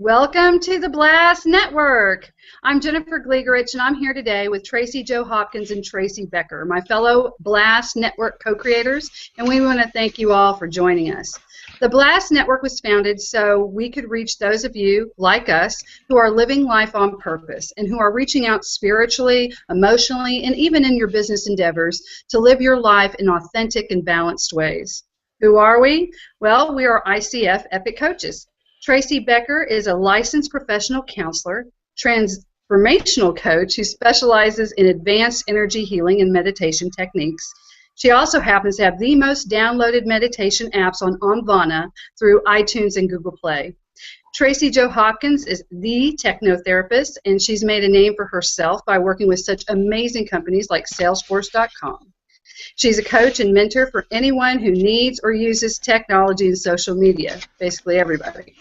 Welcome to the Blast Network. I'm Jennifer Glegerich, and I'm here today with Tracy Jo Hopkins and Tracy Becker, my fellow Blast Network co-creators, and we want to thank you all for joining us. The Blast Network was founded so we could reach those of you, like us, who are living life on purpose and who are reaching out spiritually, emotionally, and even in your business endeavors to live your life in authentic and balanced ways. Who are we? Well, we are ICF Epic Coaches. Tracy Becker is a licensed professional counselor, transformational coach who specializes in advanced energy healing and meditation techniques. She also happens to have the most downloaded meditation apps on Onvana through iTunes and Google Play. Tracy Jo Hopkins is the technotherapist, and she's made a name for herself by working with such amazing companies like Salesforce.com. She's a coach and mentor for anyone who needs or uses technology and social media, basically everybody.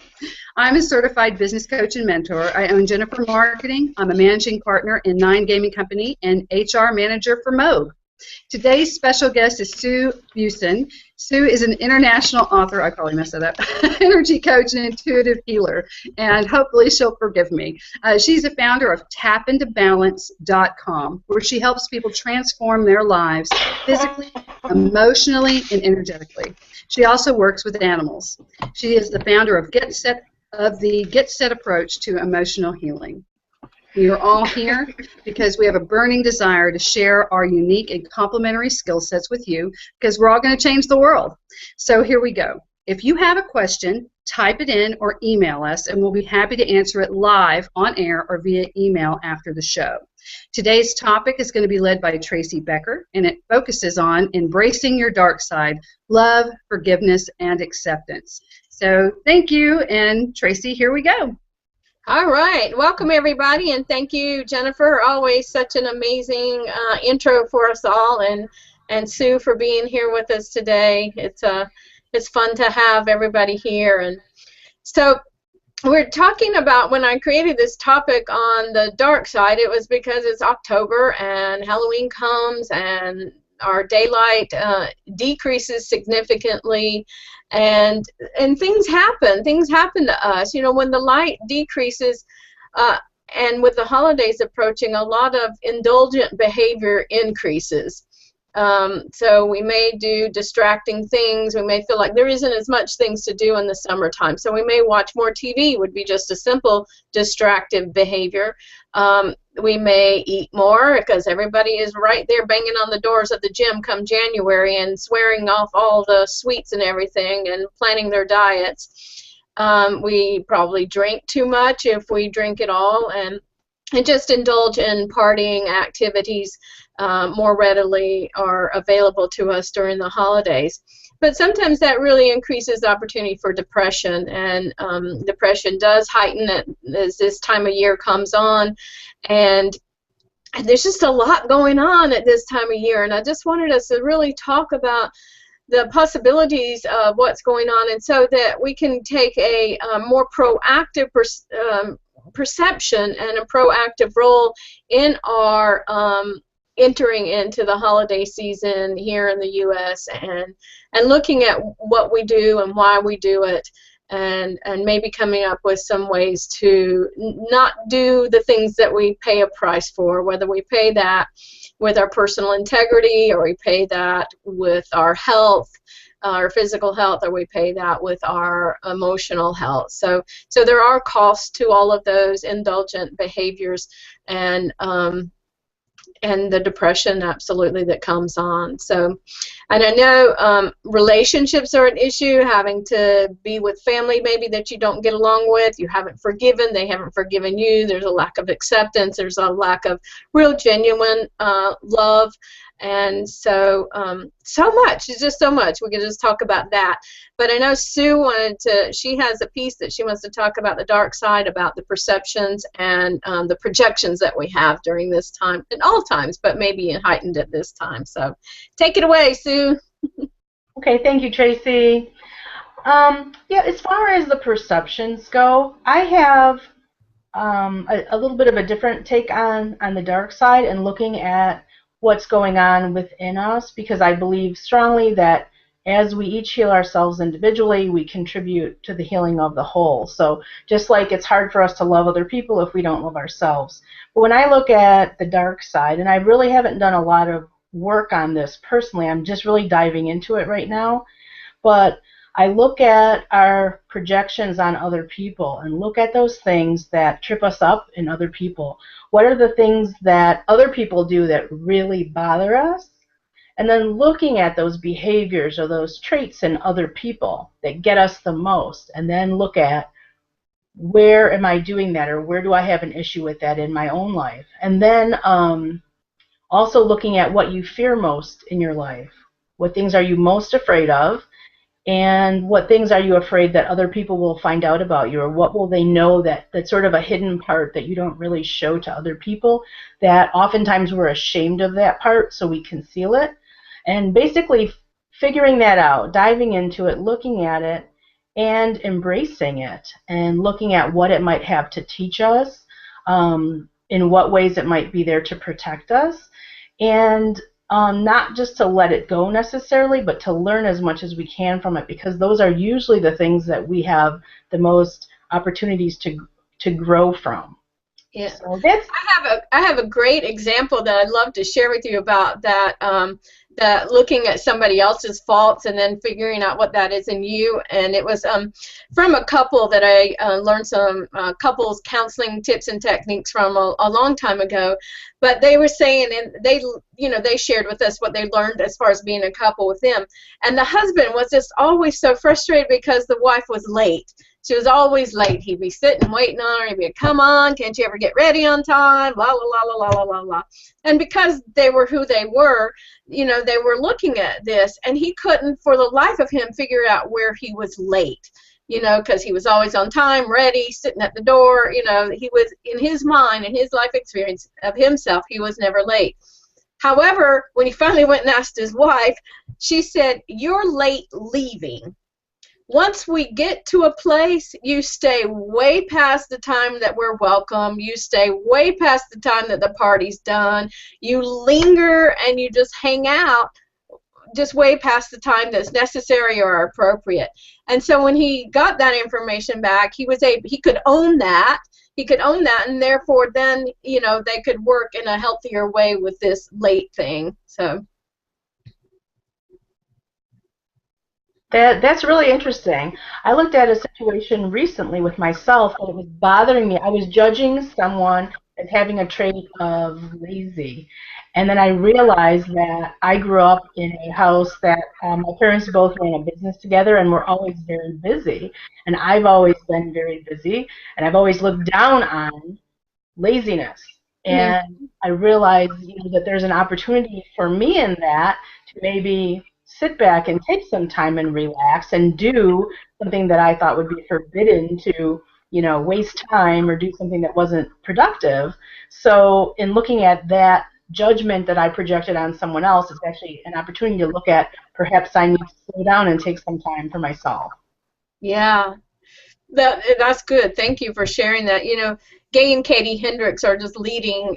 I'm a certified business coach and mentor. I own Jennifer Marketing. I'm a managing partner in Nine Gaming Company and HR manager for Moog. Today's special guest is Sue Busen. Sue is an international author, I probably messed that up, energy coach and intuitive healer, and hopefully she'll forgive me. She's the founder of tapintobalance.com, where she helps people transform their lives physically, emotionally, and energetically. She also works with animals. She is the founder of the Get Set approach to emotional healing. We are all here because we have a burning desire to share our unique and complementary skill sets with you, because we're all going to change the world. So here we go. If you have a question, type it in or email us, and we'll be happy to answer it live on air or via email after the show. Today's topic is going to be led by Tracy Becker, and it focuses on embracing your dark side, love, forgiveness, and acceptance. So thank you, and Tracy, here we go. All right. Welcome, everybody, and thank you, Jennifer. Always such an amazing intro for us all, and Sue for being here with us today. It's fun to have everybody here. And so we're talking about, when I created this topic on the dark side, it was because it's October and Halloween comes and our daylight decreases significantly, and things happen to us. You know, when the light decreases and with the holidays approaching, a lot of indulgent behavior increases. So we may do distracting things. We may feel like there isn't as much things to do in the summertime, so we may watch more TV, would be just a simple distractive behavior. We may eat more because everybody is right there banging on the doors of the gym come January and swearing off all the sweets and everything and planning their diets. We probably drink too much, if we drink at all, and just indulge in partying activities more readily are available to us during the holidays. But sometimes that really increases the opportunity for depression, and depression does heighten as this time of year comes on, and there's just a lot going on at this time of year, and I just wanted us to really talk about the possibilities of what's going on, and so that we can take a more proactive perception and a proactive role in our entering into the holiday season here in the U.S. and looking at what we do and why we do it, and maybe coming up with some ways to not do the things that we pay a price for, whether we pay that with our personal integrity, or we pay that with our health, our physical health, or we pay that with our emotional health. So there are costs to all of those indulgent behaviors, and the depression absolutely that comes on. So, and I know relationships are an issue, having to be with family maybe that you don't get along with, you haven't forgiven, they haven't forgiven you, there's a lack of acceptance, there's a lack of real genuine love, and so so much, it's just so much. We could just talk about that. But I know Sue she has a piece that she wants to talk about the dark side, about the perceptions and the projections that we have during this time, at all times, but maybe heightened at this time. So take it away, Sue. Okay, thank you, Tracy. Yeah, as far as the perceptions go, I have a little bit of a different take on the dark side and looking at what's going on within us, because I believe strongly that as we each heal ourselves individually, we contribute to the healing of the whole. So just like it's hard for us to love other people if we don't love ourselves. But when I look at the dark side, and I really haven't done a lot of work on this personally, I'm just really diving into it right now, but I look at our projections on other people and look at those things that trip us up in other people. What are the things that other people do that really bother us? And then looking at those behaviors or those traits in other people that get us the most, and then look at where am I doing that, or where do I have an issue with that in my own life. And then also looking at what you fear most in your life. What things are you most afraid of, and what things are you afraid that other people will find out about you, or what will they know that's sort of a hidden part that you don't really show to other people, that oftentimes we're ashamed of that part, so we conceal it. And basically figuring that out, diving into it, looking at it, and embracing it, and looking at what it might have to teach us, in what ways it might be there to protect us, and not just to let it go necessarily, but to learn as much as we can from it, because those are usually the things that we have the most opportunities to grow from. Yeah. So that's, I have a great example that I'd love to share with you about that. That looking at somebody else's faults and then figuring out what that is in you. And it was from a couple that I learned some couples counseling tips and techniques from a long time ago. But they were saying, and they shared with us what they learned as far as being a couple with them. And the husband was just always so frustrated because the wife was late. She was always late. He'd be sitting waiting on her. He'd be, come on, can't you ever get ready on time? La, la, la, la, la, la, la. And because they were who they were, they were looking at this, and he couldn't, for the life of him, figure out where he was late, because he was always on time, ready, sitting at the door. He was, in his mind, in his life experience of himself, he was never late. However, when he finally went and asked his wife, she said, you're late leaving. Once we get to a place, you stay way past the time that we're welcome. You stay way past the time that the party's done. You linger and you just hang out just way past the time that's necessary or appropriate. And so when he got that information back, he could own that. He could own that, and therefore then, they could work in a healthier way with this late thing. So. That's really interesting. I looked at a situation recently with myself that it was bothering me. I was judging someone as having a trait of lazy. And then I realized that I grew up in a house that my parents both ran a business together and were always very busy. And I've always been very busy, and I've always looked down on laziness. And I realized that there's an opportunity for me in that to maybe sit back and take some time and relax and do something that I thought would be forbidden to, waste time or do something that wasn't productive. So in looking at that judgment that I projected on someone else, it's actually an opportunity to look at, perhaps I need to slow down and take some time for myself. Yeah, that's good. Thank you for sharing that. Gay and Katie Hendricks are just leading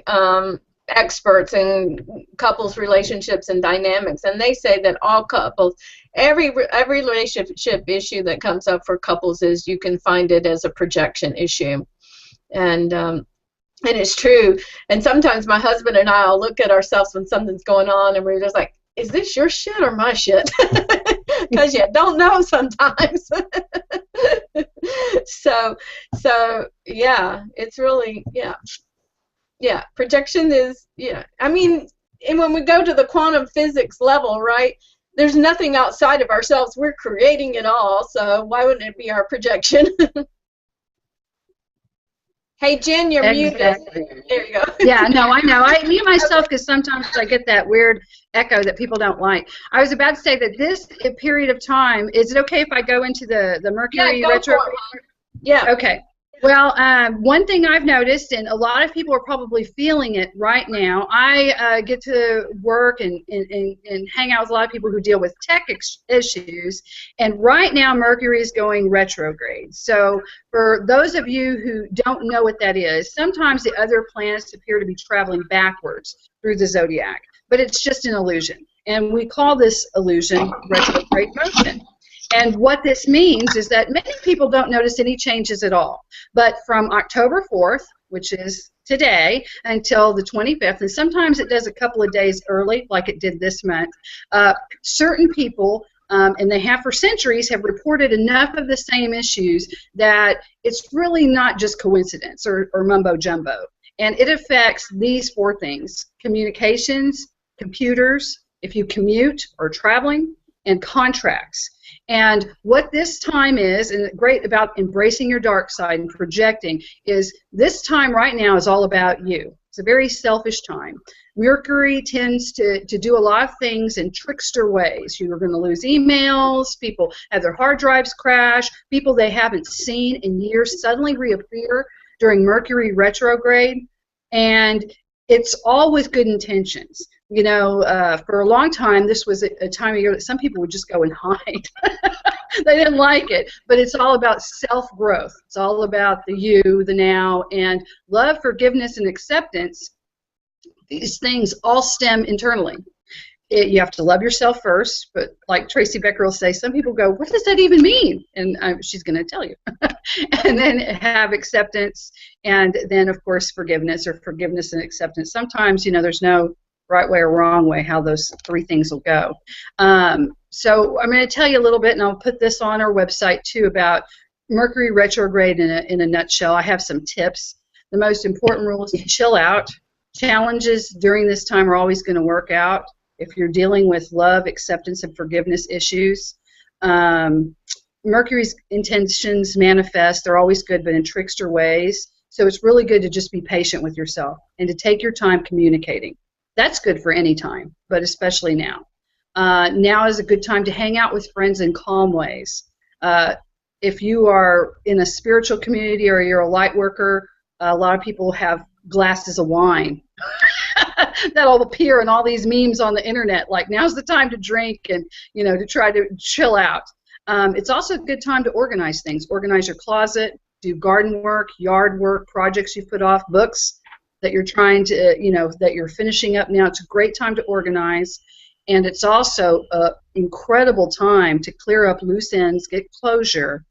experts in couples relationships and dynamics, and they say that all couples, every relationship issue that comes up for couples is you can find it as a projection issue, and it's true. And sometimes my husband and I will look at ourselves when something's going on, and we're just like, is this your shit or my shit? Because you don't know sometimes. so yeah, it's really, yeah, projection is, and when we go to the quantum physics level, right, there's nothing outside of ourselves. We're creating it all, so why wouldn't it be our projection? Hey, Jen, you're muted. There you go. Yeah, no, I know. I mute myself because sometimes I get that weird echo that people don't like. I was about to say that this period of time, is it okay if I go into the Mercury retrograde? Yeah. Okay. Well, one thing I've noticed, and a lot of people are probably feeling it right now, I get to work and hang out with a lot of people who deal with tech issues, and right now Mercury is going retrograde. So for those of you who don't know what that is, sometimes the other planets appear to be traveling backwards through the zodiac, but it's just an illusion. And we call this illusion retrograde motion. And what this means is that many people don't notice any changes at all. But from October 4th, which is today, until the 25th, and sometimes it does a couple of days early, like it did this month, certain people, and they have for centuries, have reported enough of the same issues that it's really not just coincidence or mumbo jumbo. And it affects these 4 things: communications, computers, if you commute or traveling, and contracts. And what this time is, and great about embracing your dark side and projecting, is this time right now is all about you. It's a very selfish time. Mercury tends to do a lot of things in trickster ways. You're going to lose emails, people have their hard drives crash, people they haven't seen in years suddenly reappear during Mercury retrograde, and it's all with good intentions. You know, for a long time, this was a time of year that some people would just go and hide. They didn't like it, but it's all about self-growth. It's all about the you, the now, and love, forgiveness, and acceptance. These things all stem internally. You have to love yourself first, but like Tracy Becker will say, some people go, what does that even mean? And she's going to tell you. And then have acceptance, and then, of course, forgiveness, or forgiveness and acceptance. Sometimes, you know, there's no right way or wrong way how those 3 things will go. So I'm going to tell you a little bit, and I'll put this on our website too, about Mercury retrograde in a nutshell. I have some tips. The most important rule is to chill out. Challenges during this time are always going to work out if you're dealing with love, acceptance, and forgiveness issues. Mercury's intentions manifest. They're always good, but in trickster ways. So it's really good to just be patient with yourself and to take your time communicating. That's good for any time, but especially now. Now is a good time to hang out with friends in calm ways. If you are in a spiritual community or you're a light worker, a lot of people have glasses of wine that'll appear in all these memes on the internet, like now's the time to drink and, you know, to try to chill out. It's also a good time to organize things. Organize your closet, do garden work, yard work, projects you've put off, books that you're trying to, you know, that you're finishing up now. It's a great time to organize. And it's also an incredible time to clear up loose ends, get closure,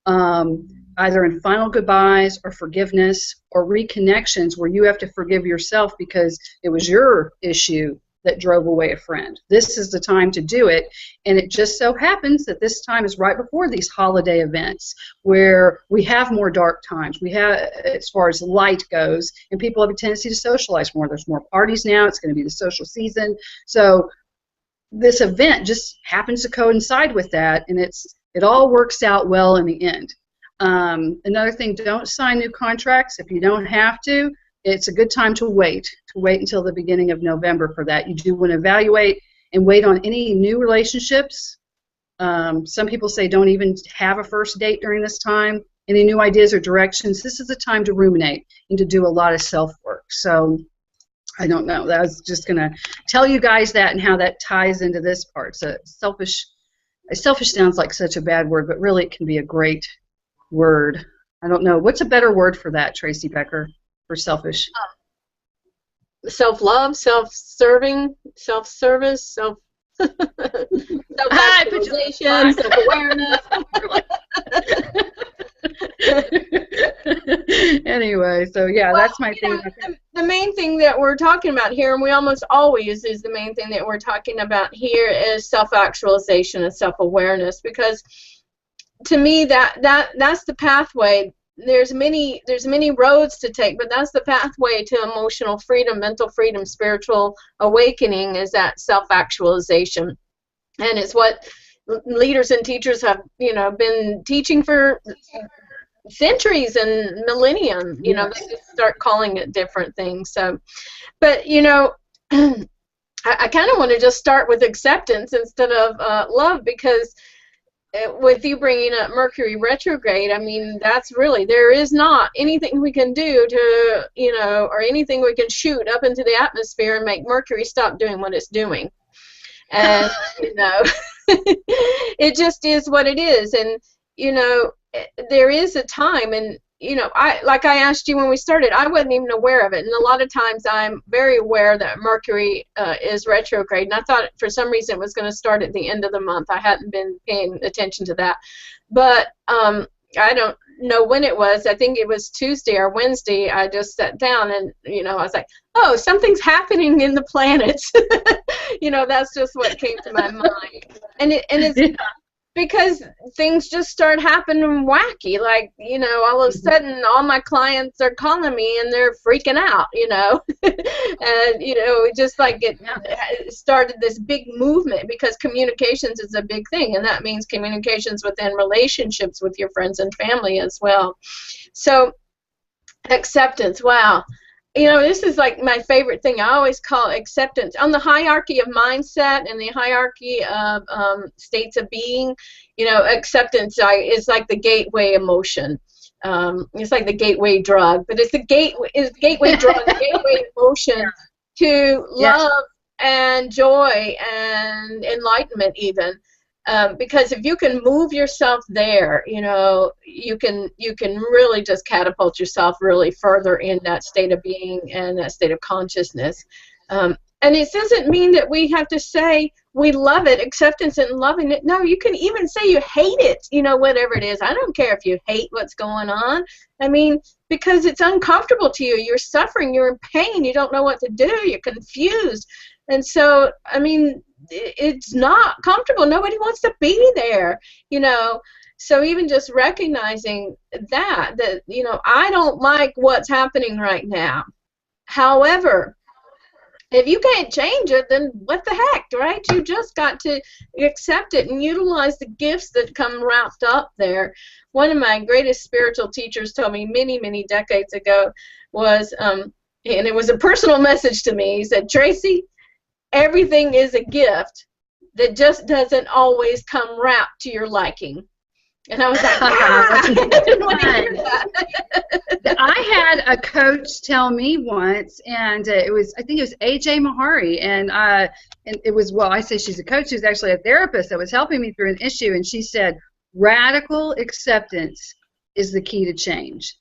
either in final goodbyes or forgiveness or reconnections where you have to forgive yourself because it was your issue that drove away a friend. This is the time to do it, and it just so happens that this time is right before these holiday events where we have more dark times. We have, as far as light goes, and people have a tendency to socialize more. There's more parties now. It's going to be the social season. So this event just happens to coincide with that, and it all works out well in the end. Another thing, don't sign new contracts if you don't have to. It's a good time to wait until the beginning of November for that. You do want to evaluate and wait on any new relationships. Some people say don't even have a first date during this time. Any new ideas or directions, this is the time to ruminate and to do a lot of self-work. So I don't know. I was just going to tell you guys that and how that ties into this part. So selfish sounds like such a bad word, but really it can be a great word. I don't know. What's a better word for that, Tracy Becker, for selfish? Self-love, self-serving, self-service, self-actualization, self-awareness. Anyway, so yeah, well, that's my thing. The main thing that we're talking about here, and we almost always is the main thing that we're talking about here, is self-actualization and self-awareness, because to me that's the pathway. There's many roads to take, but that's the pathway to emotional freedom, mental freedom, spiritual awakening, is that self-actualization. And it's what leaders and teachers have, been teaching for centuries and millennium. They just start calling it different things. So, but I kind of want to just start with acceptance instead of love, because with you bringing up Mercury retrograde, I mean, that's really, there is not anything we can do to, or anything we can shoot up into the atmosphere and make Mercury stop doing what it's doing. And, it just is what it is. And, there is a time, and like I asked you when we started, I wasn't even aware of it. And a lot of times I'm very aware that Mercury is retrograde. And I thought for some reason it was going to start at the end of the month. I hadn't been paying attention to that. But I don't know when it was. I think it was Tuesday or Wednesday. I just sat down and, I was like, oh, something's happening in the planets. That's just what came to my mind. And it's because things just start happening wacky. Like, all of a sudden all my clients are calling me and they're freaking out, and, just like it started this big movement because communications is a big thing, and that means communications within relationships with your friends and family as well. So acceptance, wow. This is like my favorite thing. I always call it acceptance. On the hierarchy of mindset and the hierarchy of states of being, acceptance is like the gateway emotion. It's like the gateway drug, but it's the gateway drug, the gateway emotion to love and joy and enlightenment even. Because if you can move yourself there, you can really just catapult yourself really further in that state of being and that state of consciousness. And it doesn't mean that we have to say we love it, acceptance and loving it. No, you can even say you hate it, whatever it is. I don't care if you hate what's going on. I mean, because it's uncomfortable to you. You're suffering. You're in pain. You don't know what to do. You're confused. And so, I mean, it's not comfortable. Nobody wants to be there, So even just recognizing that, I don't like what's happening right now. However, if you can't change it, then what the heck, right? You just got to accept it and utilize the gifts that come wrapped up there. One of my greatest spiritual teachers told me many, many decades ago was, and it was a personal message to me, he said, Tracy, everything is a gift that just doesn't always come wrapped to your liking. And I was like, I didn't want to hear that. I had a coach tell me once, and I think it was A.J. Mahari, and it was, well, I say she's a coach, she was actually a therapist that was helping me through an issue, and she said, radical acceptance is the key to change.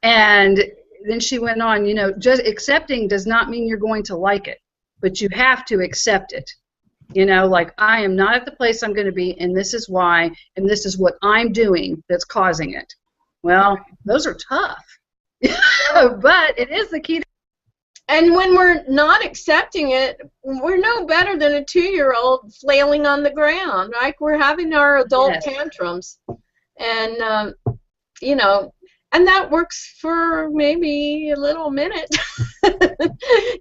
And then she went on, just accepting does not mean you're going to like it. But you have to accept it. Like, I am not at the place I'm going to be, and this is why, and this is what I'm doing that's causing it. Well, those are tough. But it is the key. And when we're not accepting it, we're no better than a 2-year-old flailing on the ground. Like, we're having our adult tantrums. And, and that works for maybe a little minute.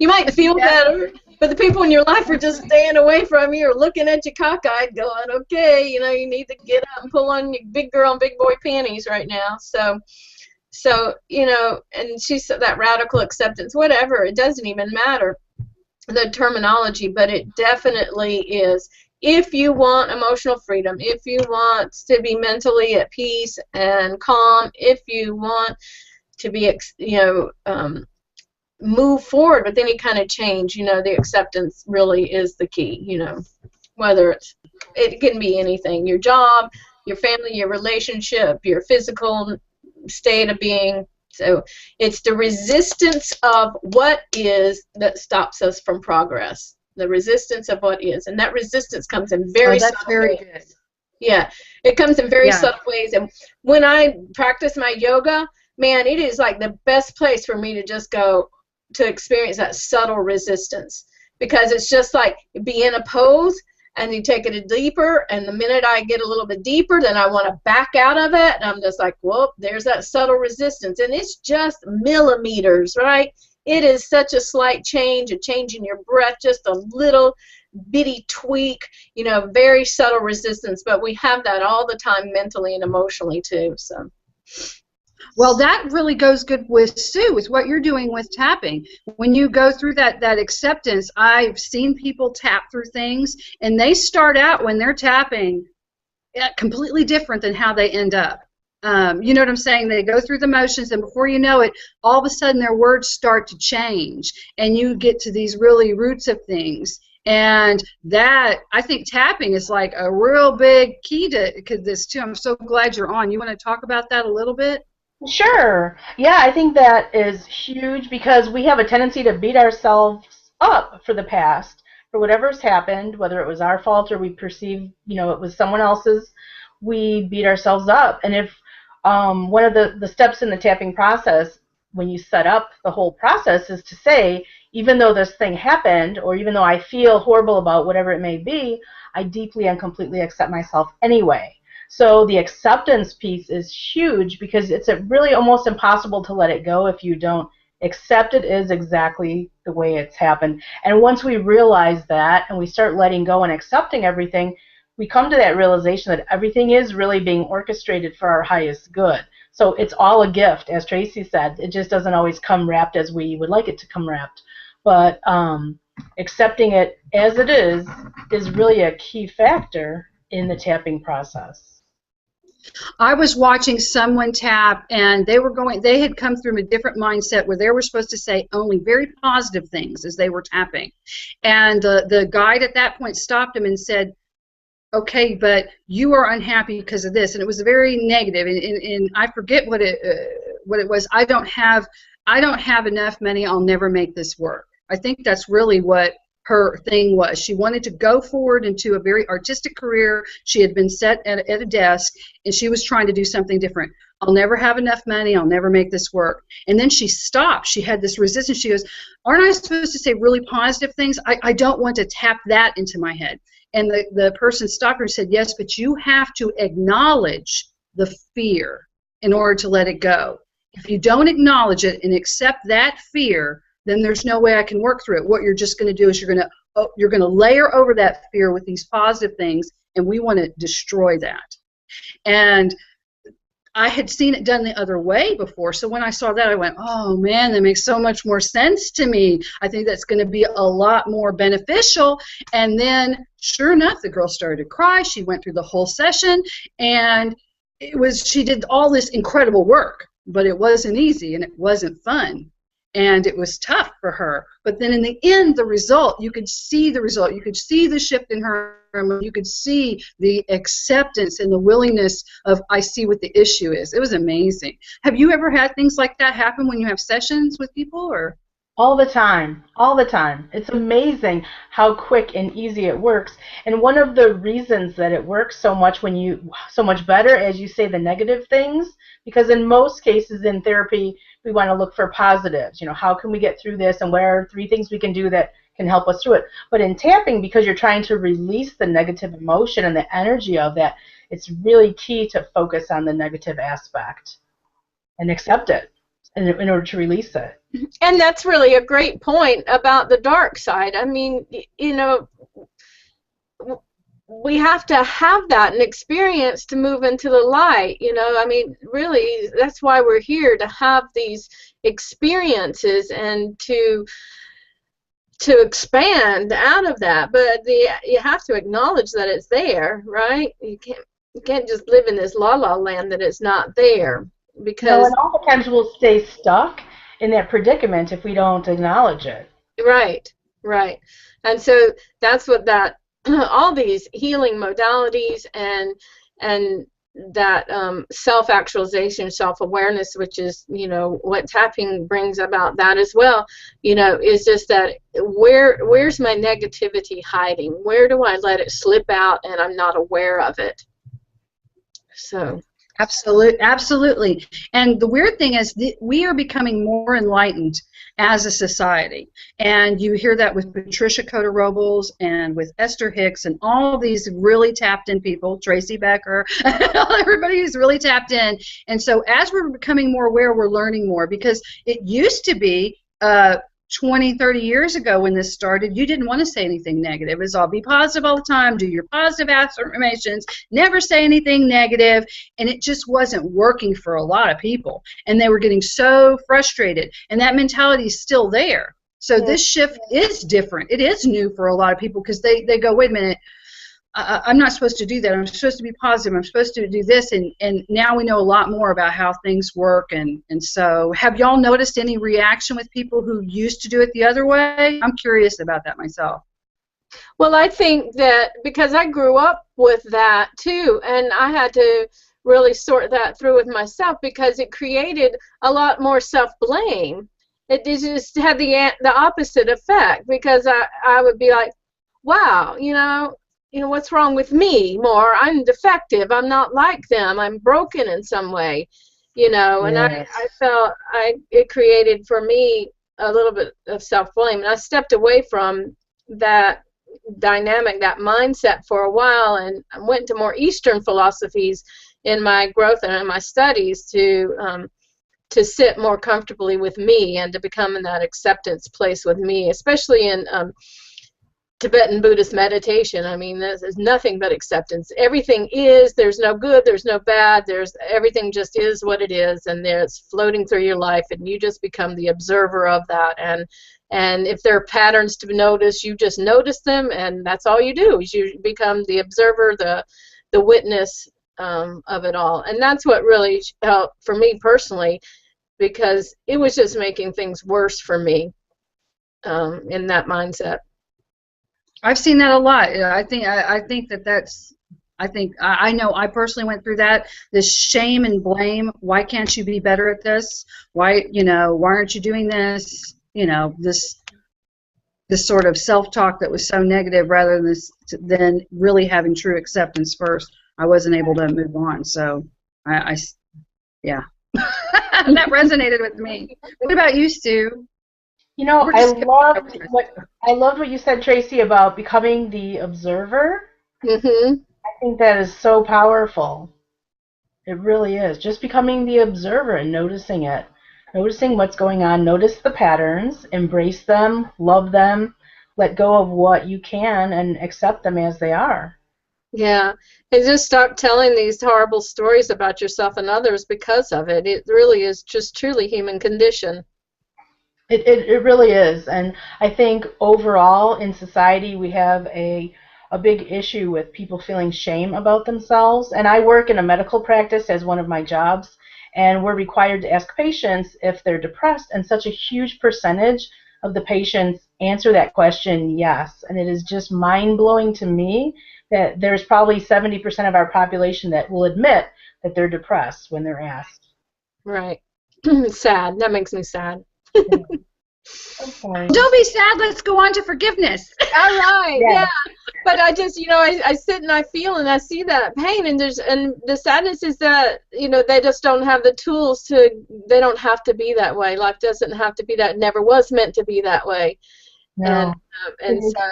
You might feel better, but the people in your life are just staying away from you or looking at you cockeyed going, okay, you need to get up and pull on your big girl and big boy panties right now. So and she said that radical acceptance, whatever, it doesn't even matter, the terminology, but it definitely is. If you want emotional freedom, if you want to be mentally at peace and calm, if you want to be, move forward with any kind of change, the acceptance really is the key, whether it can be anything, your job, your family, your relationship, your physical state of being. So it's the resistance of what is that stops us from progress. The resistance of what is, and that resistance comes in very subtle ways. Good. Yeah, it comes in very subtle ways. And when I practice my yoga, man, it is like the best place for me to just go to experience that subtle resistance, because it's just like be in a pose and you take it deeper, and the minute I get a little bit deeper, then I want to back out of it, and I'm just like, whoop, there's that subtle resistance, and it's just millimeters, right? It is such a slight change, a change in your breath, just a little bitty tweak, very subtle resistance, but we have that all the time mentally and emotionally too. So, well, that really goes good with Sue, with what you're doing with tapping. When you go through that acceptance, I've seen people tap through things, and they start out when they're tapping completely different than how they end up. You know what I'm saying? They go through the motions, and before you know it, all of a sudden their words start to change, and you get to these really roots of things. And that, I think tapping is like a real big key to this too. I'm so glad you're on. You want to talk about that a little bit? Sure. Yeah, I think that is huge because we have a tendency to beat ourselves up for the past, for whatever's happened, whether it was our fault or we perceive, it was someone else's. We beat ourselves up. And if one of the steps in the tapping process, when you set up the whole process, is to say, even though this thing happened, or even though I feel horrible about whatever it may be, I deeply and completely accept myself anyway. So the acceptance piece is huge because it's really almost impossible to let it go if you don't accept it is exactly the way it's happened. And once we realize that and we start letting go and accepting everything, we come to that realization that everything is really being orchestrated for our highest good. So it's all a gift, as Tracy said. It just doesn't always come wrapped as we would like it to come wrapped. But accepting it as it is really a key factor in the tapping process. I was watching someone tap, and they had come through a different mindset where they were supposed to say only very positive things as they were tapping. And the guide at that point stopped him and said, okay, but you are unhappy because of this. And it was very negative. And I forget what it was. I don't have enough money. I'll never make this work. I think that's really what her thing was. She wanted to go forward into a very artistic career. She had been set at a desk, and she was trying to do something different. I'll never have enough money. I'll never make this work. And then she stopped. She had this resistance. She goes, aren't I supposed to say really positive things? I don't want to tap that into my head. And the person stopped her and said, yes, but you have to acknowledge the fear in order to let it go. If you don't acknowledge it and accept that fear, then there's no way I can work through it. What you're just going to do is you're going to layer over that fear with these positive things, and we want to destroy that. And I had seen it done the other way before, so when I saw that, I went, oh man, that makes so much more sense to me. I think that's going to be a lot more beneficial. And then, sure enough, the girl started to cry. She went through the whole session, and she did all this incredible work, but it wasn't easy, and it wasn't fun. And it was tough for her. But then in the end, the result, you could see the result. You could see the shift in her. You could see the acceptance and the willingness of, I see what the issue is. It was amazing. Have you ever had things like that happen when you have sessions with people? Or? All the time. All the time. It's amazing how quick and easy it works. And one of the reasons that it works so much better as you say the negative things, because in most cases in therapy, we want to look for positives. How can we get through this, and what are 3 things we can do that can help us through it? But in tapping, because you're trying to release the negative emotion and the energy of that, it's really key to focus on the negative aspect and accept it in order to release it. And that's really a great point about the dark side. I mean, we have to have that and experience to move into the light. I mean, really, that's why we're here, to have these experiences and to expand out of that. But you have to acknowledge that it's there, right? You can't just live in this la-la land that it's not there. Because and oftentimes we'll stay stuck in that predicament if we don't acknowledge it. Right. And so that's what all these healing modalities and that self-actualization, self-awareness, which is, what tapping brings about that as well, is just that where's my negativity hiding? Where do I let it slip out and I'm not aware of it? So. Absolutely. And the weird thing is we are becoming more enlightened as a society. And you hear that with Patricia Cota-Robles and with Esther Hicks and all these really tapped in people, Tracy Becker, everybody who's really tapped in. And so as we're becoming more aware, we're learning more, because it used to be 20, 30 years ago when this started, you didn't want to say anything negative. It was all be positive all the time, do your positive affirmations, never say anything negative, and it just wasn't working for a lot of people. And they were getting so frustrated, and that mentality is still there. So this shift is different. It is new for a lot of people, because they go, wait a minute, I'm not supposed to do that. I'm supposed to be positive. I'm supposed to do this. And now we know a lot more about how things work. And so have y'all noticed any reaction with people who used to do it the other way? I'm curious about that myself. Well, I think that because I grew up with that too, and I had to really sort that through with myself, because it created a lot more self-blame. It just had the opposite effect, because I would be like, wow, what's wrong with me? More, I'm defective. I'm not like them. I'm broken in some way, and Yes. I felt it created for me a little bit of self-blame, and I stepped away from that dynamic, that mindset for a while, and I went to more Eastern philosophies in my growth and in my studies to sit more comfortably with me and to become in that acceptance place with me, especially in Tibetan Buddhist meditation. I mean, there's nothing but acceptance. Everything is, there's no good, there's no bad, everything just is what it is, and it's floating through your life, and you just become the observer of that. And if there are patterns to notice, you just notice them, and that's all you do, is you become the observer, the witness of it all. And that's what really helped for me personally, because it was just making things worse for me in that mindset. I've seen that a lot. I think that's. I know I personally went through that. This shame and blame. Why can't you be better at this? Why aren't you doing this? This sort of self-talk that was so negative, rather than really having true acceptance first. I wasn't able to move on. So yeah, that resonated with me. What about you, Sue? I loved what you said, Tracy, about becoming the observer. Mm-hmm. I think that is so powerful. It really is. Just becoming the observer and noticing it. Noticing what's going on. Notice the patterns. Embrace them. Love them. Let go of what you can and accept them as they are. Yeah. And just stop telling these horrible stories about yourself and others because of it. It really is just truly human condition. It really is. And I think overall in society we have a big issue with people feeling shame about themselves. And I work in a medical practice as one of my jobs, and we're required to ask patients if they're depressed, and such a huge percentage of the patients answer that question yes. And it is just mind-blowing to me that there's probably 70% of our population that will admit that they're depressed when they're asked. Right. Sad. That makes me sad. I'm sorry. Don't be sad. Let's go on to forgiveness. All right. Yeah. Yeah. But I just, I sit and I feel and I see that pain, and the sadness is that, they just don't have the tools they don't have to be that way. Life doesn't have to be that. It never was meant to be that way. No. And so,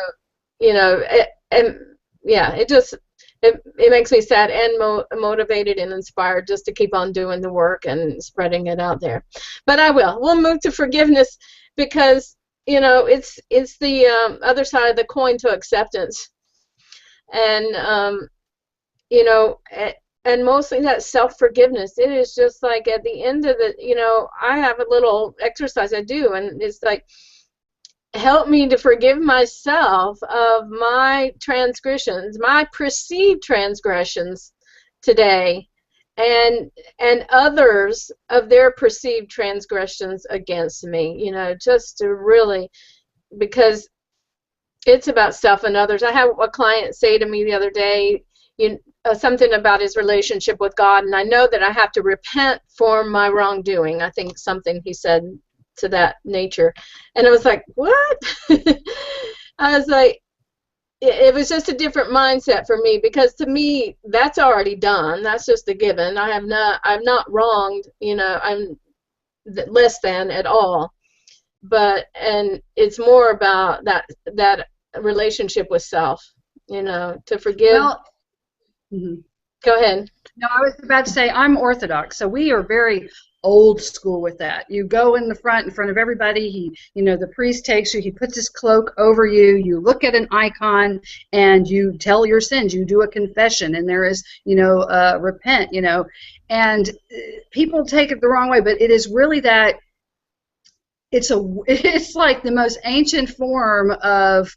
it makes me sad and motivated and inspired just to keep on doing the work and spreading it out there. But we'll move to forgiveness, because it's the other side of the coin to acceptance, and and mostly that self-forgiveness. It is just like at the end of I have a little exercise I do, and it's like, help me to forgive myself of my transgressions, my perceived transgressions today, and others of their perceived transgressions against me, just to really, because it's about self and others. I had a client say to me the other day, something about his relationship with God, and I know that I have to repent for my wrongdoing. I think something he said to that nature. And I was like, what? I was like, it was just a different mindset for me, because to me that's already done. That's just a given. I'm not wronged, I'm less than at all. And it's more about that relationship with self, to forgive. Well, Go ahead. No, I was about to say I'm Orthodox, so we are very old school with that. You go in front of everybody. The priest takes you. He puts his cloak over you. You look at an icon and you tell your sins. You do a confession, and there is, repent. And people take it the wrong way, but it is really that. It's like the most ancient form of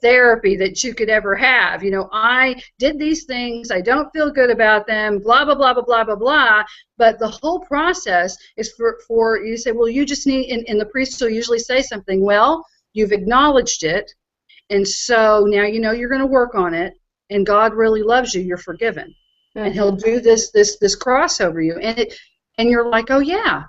therapy that you could ever have. I did these things, I don't feel good about them, blah, blah, blah, blah, blah, blah, blah. But the whole process is for you to say, well, you just need, and the priest will usually say something, well, you've acknowledged it, and so now you're going to work on it, and God really loves you, you're forgiven. and he'll do this cross over you, and you're like, oh yeah,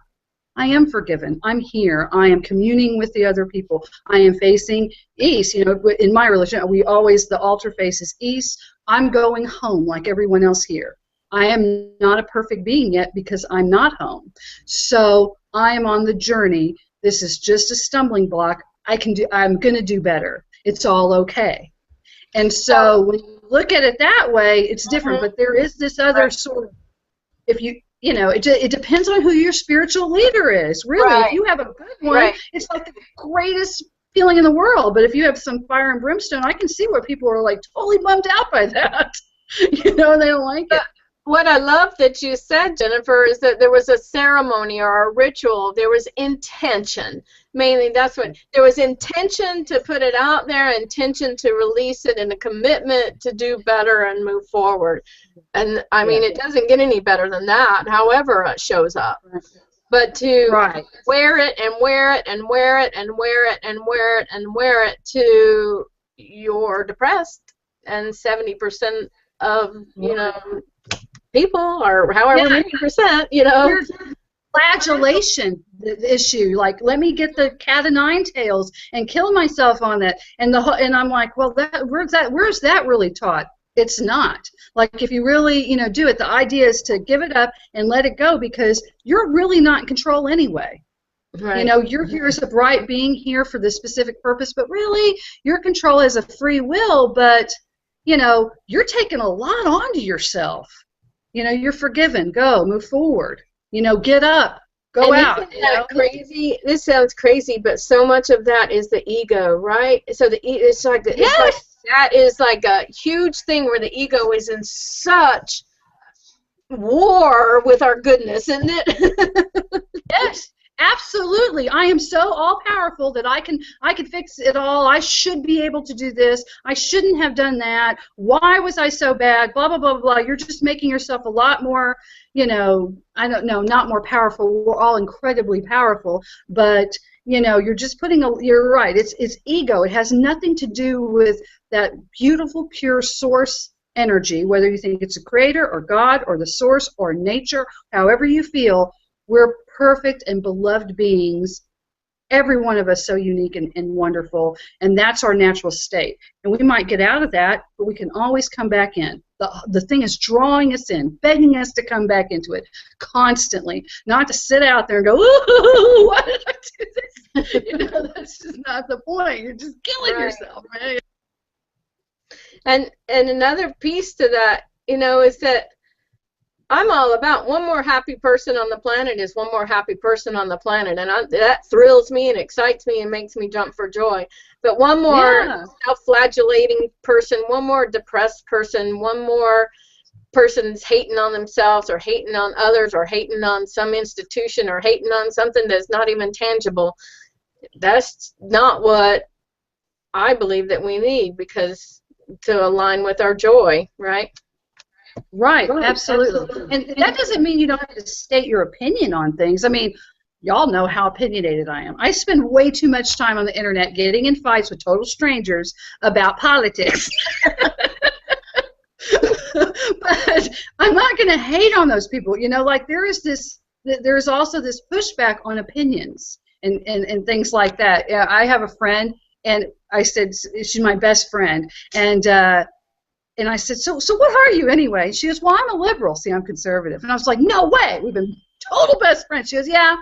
I am forgiven. I'm here. I am communing with the other people. I am facing east. You know, in my religion, the altar faces east. I'm going home like everyone else here. I am not a perfect being yet because I'm not home. So I am on the journey. This is just a stumbling block. I'm going to do better. It's all okay. And so when you look at it that way, it's different. But there is this other sort of, if you know, it depends on who your spiritual leader is. Really, if you have a good one, it's like the greatest feeling in the world. But if you have some fire and brimstone, I can see where people are like totally bummed out by that. You know, they don't like it. What I love that you said, Jennifer, is that there was a ceremony or a ritual. There was intention. Mainly, that's what there was, intention to put it out there, intention to release it, and a commitment to do better and move forward. And I mean, it doesn't get any better than that. However, it shows up. But to wear it and wear it and wear it and wear it and wear it and wear it to you're depressed, and 70% of people, or however many percent, There's flagellation issue. Like, let me get the cat of nine tails and kill myself on it. And I'm like, well, where's that really taught? It's not. Like, if you really, do it, the idea is to give it up and let it go, because you're really not in control anyway. Right. You're here as a bright being here for this specific purpose, but really your control is a free will, but, you're taking a lot onto yourself. You're forgiven. Go, move forward. Get up, go out. Isn't that crazy? This sounds crazy, but so much of that is the ego, right? So it's like that is like a huge thing where the ego is in such war with our goodness, isn't it? Yes. Absolutely. I am so all-powerful that I can fix it all. I should be able to do this. I shouldn't have done that. Why was I so bad? Blah, blah, blah, blah. You're just making yourself a lot more, I don't know, not more powerful. We're all incredibly powerful. But, you're just you're right. It's ego. It has nothing to do with that beautiful, pure source energy, whether you think it's a creator or God or the source or nature, however you feel. We're perfect and beloved beings, every one of us so unique and wonderful, and that's our natural state. And we might get out of that, but we can always come back in. The thing is drawing us in, begging us to come back into it constantly, not to sit out there and go, ooh, why did I do this? That's just not the point. You're just killing yourself, right? And another piece to that, is that I'm all about one more happy person on the planet is one more happy person on the planet, and that thrills me and excites me and makes me jump for joy. But one more self-flagellating person, one more depressed person, one more person's hating on themselves or hating on others or hating on some institution or hating on something that's not even tangible, that's not what I believe that we need, because to align with our joy, right? Right, absolutely. And that doesn't mean you don't have to state your opinion on things. I mean, y'all know how opinionated I am. I spend way too much time on the internet getting in fights with total strangers about politics. But I'm not going to hate on those people. Like there's also this pushback on opinions and things like that. Yeah, I have a friend, and I said, she's my best friend, and I said, so what are you anyway? She goes, well, I'm a liberal. See, I'm conservative. And I was like, no way. We've been total best friends. She goes, yeah,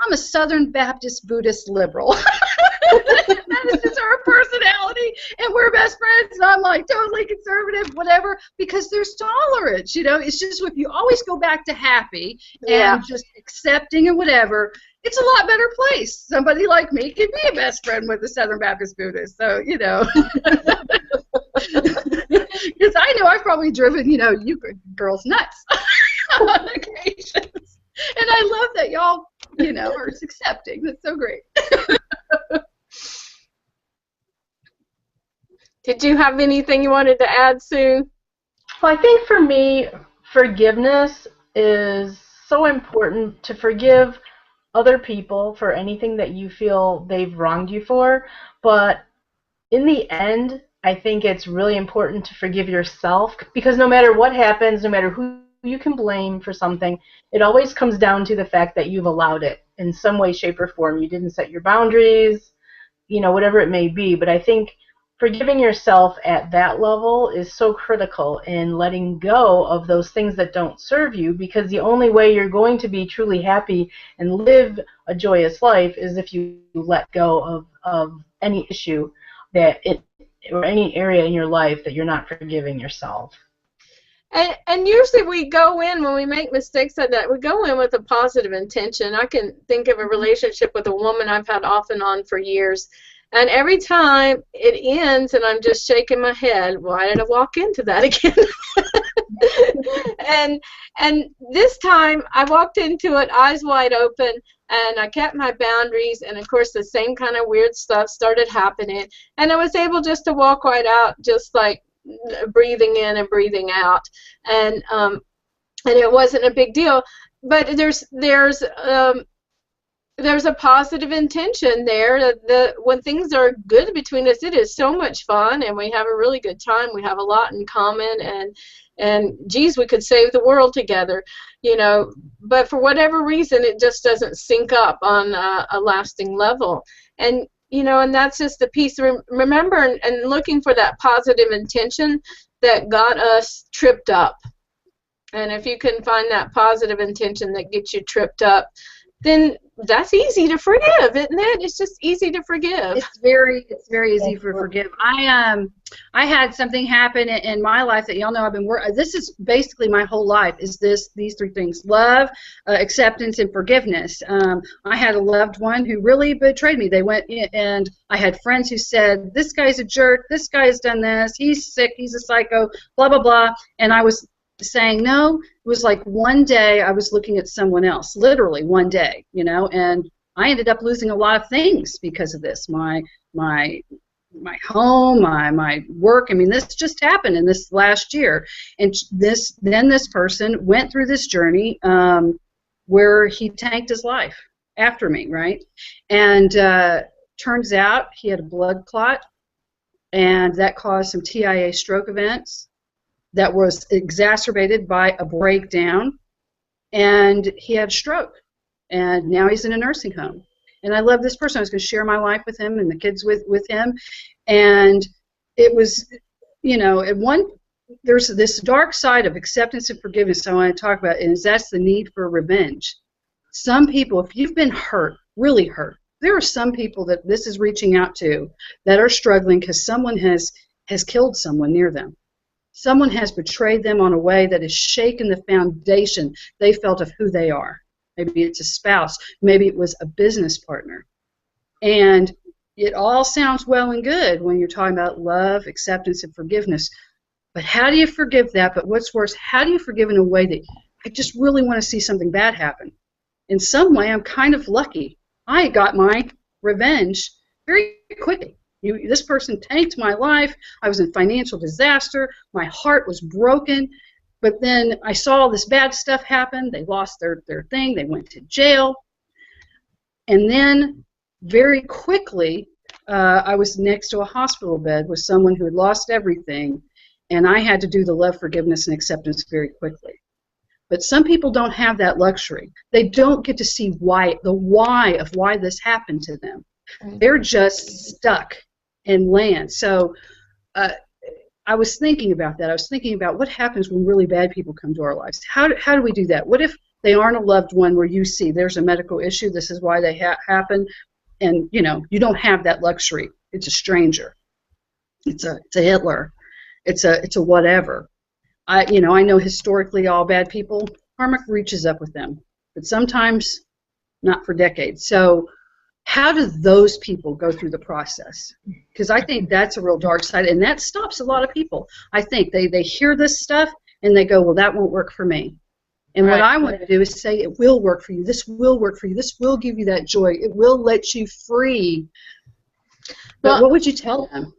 I'm a Southern Baptist Buddhist liberal. That is just her personality, and we're best friends. And I'm like totally conservative, whatever, because there's tolerance. It's just if you always go back to happy and just accepting and whatever, it's a lot better place. Somebody like me can be a best friend with a Southern Baptist Buddhist. So, because I know I've probably driven, you girls nuts on occasions. And I love that y'all, are accepting. That's so great. Did you have anything you wanted to add, Sue? Well, I think for me, forgiveness is so important, to forgive other people for anything that you feel they've wronged you for. But in the end, I think it's really important to forgive yourself, because no matter what happens, no matter who you can blame for something, it always comes down to the fact that you've allowed it in some way, shape, or form. You didn't set your boundaries, whatever it may be. But I think forgiving yourself at that level is so critical in letting go of those things that don't serve you, because the only way you're going to be truly happy and live a joyous life is if you let go of any issue or any area in your life that you're not forgiving yourself. And usually we go in, when we make mistakes like that, we go in with a positive intention. I can think of a relationship with a woman I've had off and on for years, and every time it ends and I'm just shaking my head, why did I walk into that again? and this time I walked into it eyes wide open, and I kept my boundaries, and of course the same kind of weird stuff started happening, and I was able just to walk right out, just like breathing in and breathing out, and it wasn't a big deal. But there's a positive intention there. When things are good between us, it is so much fun, and we have a really good time. We have a lot in common, and geez, we could save the world together, But for whatever reason, it just doesn't sync up on a lasting level, and that's just the piece. Remember and looking for that positive intention that got us tripped up. And if you can find that positive intention that gets you tripped up, then that's easy to forgive, isn't it? It's just easy to forgive. It's very easy to forgive. I had something happen in my life that y'all know I've been working. This is basically my whole life. Is these three things: love, acceptance, and forgiveness. I had a loved one who really betrayed me. They went in, and I had friends who said, "This guy's a jerk. This guy has done this. He's sick. He's a psycho." Blah blah blah. And I was saying no. It was like one day I was looking at someone else, literally one day, and I ended up losing a lot of things because of this. My home, my work. I mean, this just happened in this last year, and this person went through this journey where he tanked his life after me, right? And turns out he had a blood clot, and that caused some TIA stroke events. That was exacerbated by a breakdown, and he had a stroke, and now he's in a nursing home. And I love this person. I was going to share my life with him and the kids with him, and it was, there's this dark side of acceptance and forgiveness I want to talk about, and that's the need for revenge. Some people, if you've been hurt, really hurt, there are some people that this is reaching out to that are struggling because someone has killed someone near them. Someone has betrayed them on a way that has shaken the foundation they felt of who they are. Maybe it's a spouse. Maybe it was a business partner. And it all sounds well and good when you're talking about love, acceptance, and forgiveness. But how do you forgive that? But what's worse, how do you forgive in a way that I just really want to see something bad happen? In some way, I'm kind of lucky. I got my revenge very quickly. This person tanked my life. I was in financial disaster. My heart was broken. But then I saw all this bad stuff happen. They lost their thing. They went to jail. And then very quickly, I was next to a hospital bed with someone who had lost everything, and I had to do the love, forgiveness, and acceptance very quickly. But some people don't have that luxury. They don't get to see the why of why this happened to them. They're just stuck and land. So I was thinking about that. I was thinking about what happens when really bad people come to our lives. How do we do that? What if they aren't a loved one where you see there's a medical issue, this is why they happen, and you don't have that luxury. It's a stranger. It's a Hitler. It's a whatever. I know historically all bad people, karma reaches up with them, but sometimes not for decades. So how do those people go through the process? Because I think that's a real dark side, and that stops a lot of people. I think they hear this stuff, and they go, well, that won't work for me. And what I want to do is say, it will work for you. This will work for you. This will give you that joy. It will let you free. But what would you tell them?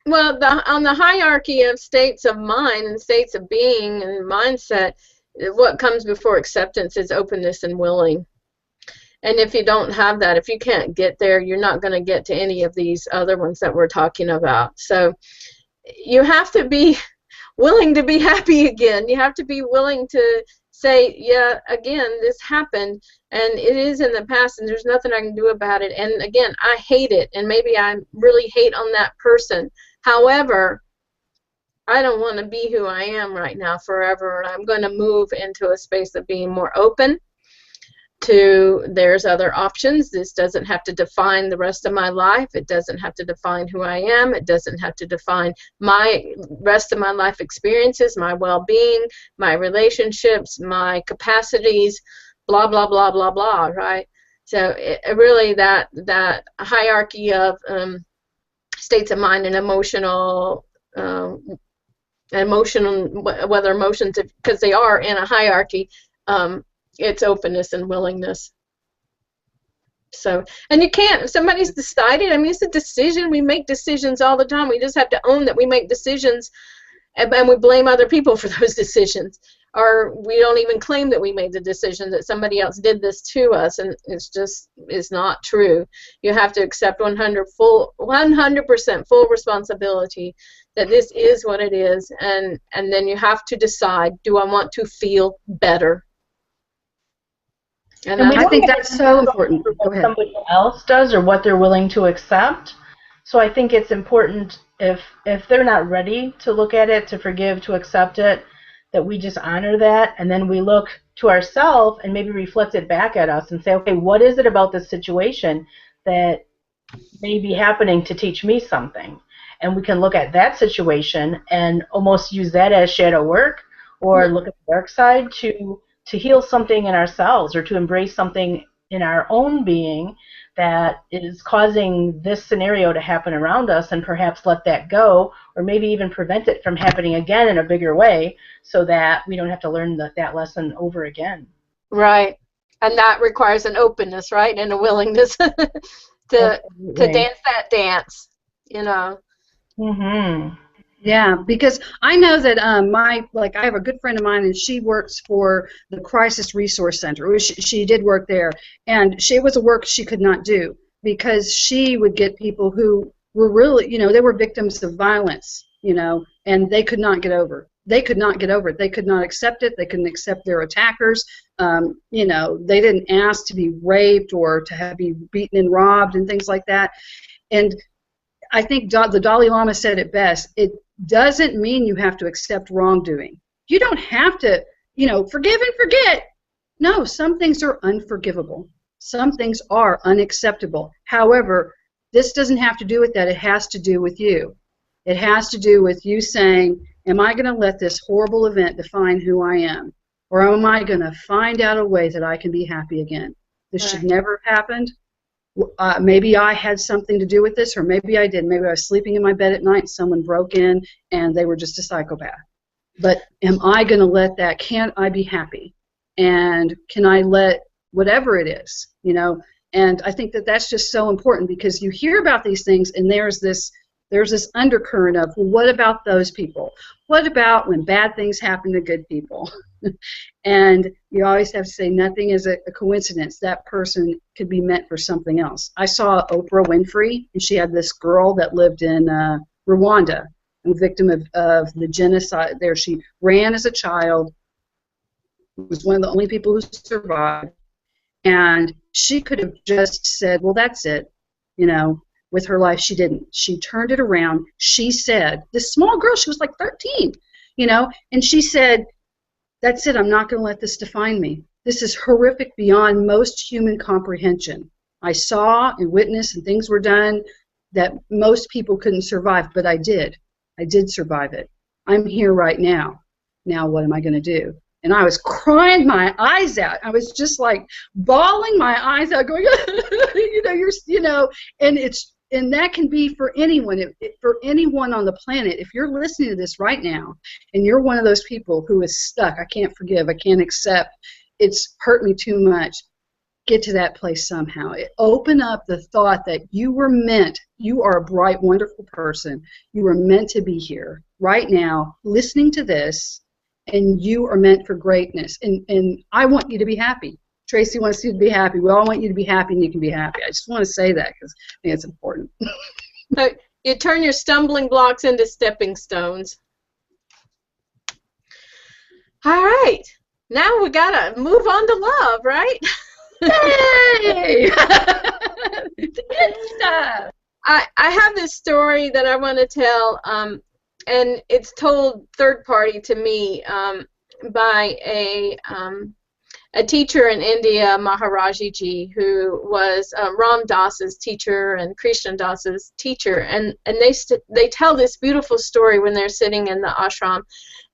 Well, on the hierarchy of states of mind and states of being and mindset, what comes before acceptance is openness and willing. And if you don't have that, if you can't get there, you're not going to get to any of these other ones that we're talking about. So you have to be willing to be happy again. You have to be willing to say, yeah, again, this happened, and it is in the past, and there's nothing I can do about it. And again, I hate it, and maybe I really hate on that person. However, I don't want to be who I am right now forever, and I'm going to move into a space of being more open to there's other options. This doesn't have to define the rest of my life. It doesn't have to define who I am. It doesn't have to define my rest of my life experiences, my well-being, my relationships, my capacities, blah, blah, blah, blah, blah, right? So really that hierarchy of states of mind and emotional, whether emotions, because they are in a hierarchy, it's openness and willingness. So, and you can't, if somebody's decided, I mean, it's a decision. We make decisions all the time. We just have to own that we make decisions, and we blame other people for those decisions. Or we don't even claim that we made the decision, that somebody else did this to us, and it's not true. You have to accept 100% full responsibility that this is what it is, and then you have to decide, do I want to feel better? And I think that's so important. Go ahead. Somebody else does or what they're willing to accept. So I think it's important if they're not ready to look at it, to forgive, to accept it, that we just honor that, and then we look to ourselves and maybe reflect it back at us and say, okay, what is it about this situation that may be happening to teach me something? And we can look at that situation and almost use that as shadow work, or look at the dark side to heal something in ourselves, or to embrace something in our own being that is causing this scenario to happen around us, and perhaps let that go, or maybe even prevent it from happening again in a bigger way, so that we don't have to learn that lesson over again. Right. And that requires an openness, right, and a willingness to dance that dance, you know. Mm-hmm. Yeah, because I know that I have a good friend of mine, and she works for the Crisis Resource Center. She did work there, and it was a work she could not do, because she would get people who were really, they were victims of violence, and they could not get over it. They could not get over it. They could not accept it. They couldn't accept their attackers. They didn't ask to be raped or to be beaten and robbed and things like that. And I think the Dalai Lama said it best. It doesn't mean you have to accept wrongdoing. You don't have to, forgive and forget. No, some things are unforgivable. Some things are unacceptable. However, this doesn't have to do with that. It has to do with you. It has to do with you saying, am I going to let this horrible event define who I am? Or am I going to find out a way that I can be happy again? This should never have happened. Maybe I had something to do with this, or maybe I didn't. Maybe I was sleeping in my bed at night and someone broke in and they were just a psychopath. But am I going to let that, can't I be happy? And can I let whatever it is, And I think that that's just so important, because you hear about these things and there's this undercurrent of, well, what about those people? What about when bad things happen to good people? And you always have to say nothing is a coincidence. That person could be meant for something else. I saw Oprah Winfrey, and she had this girl that lived in Rwanda, a victim of the genocide there. She ran as a child, was one of the only people who survived, and she could have just said, well, that's it, with her life. She didn't. She turned it around. She said, this small girl, she was like 13, and she said, that's it, I'm not going to let this define me. This is horrific beyond most human comprehension. I saw and witnessed, and things were done that most people couldn't survive, but I did. I did survive it. I'm here right now. Now what am I going to do? And I was crying my eyes out. I was just like bawling my eyes out, going, and that can be for anyone, for anyone on the planet. If you're listening to this right now, and you're one of those people who is stuck, I can't forgive, I can't accept, it's hurt me too much, get to that place somehow. Open up the thought that you are a bright, wonderful person. You were meant to be here right now, listening to this, and you are meant for greatness. And I want you to be happy. Tracy wants you to be happy. We all want you to be happy, and you can be happy. I just want to say that because I think it's important. You turn your stumbling blocks into stepping stones. All right. Now we got to move on to love, right? Yay! Good stuff. I have this story that I want to tell, and it's told third party to me by a teacher in India, Maharaji Ji, who was Ram Dass's teacher and Krishna Dass's teacher, and they tell this beautiful story when they're sitting in the ashram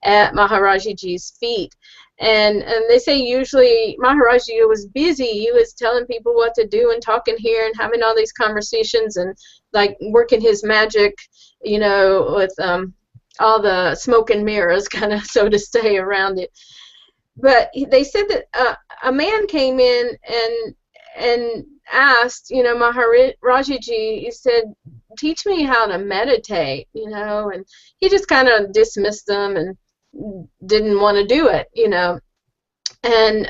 at Maharaji Ji's feet. And they say usually Maharaji was busy. He was telling people what to do and talking here and having all these conversations and like working his magic, you know, with all the smoke and mirrors, kind of, so to say, around it. But they said that a man came in and asked, you know, Maharaji Ji, he said, teach me how to meditate, you know, and he just kind of dismissed them and didn't want to do it, you know, and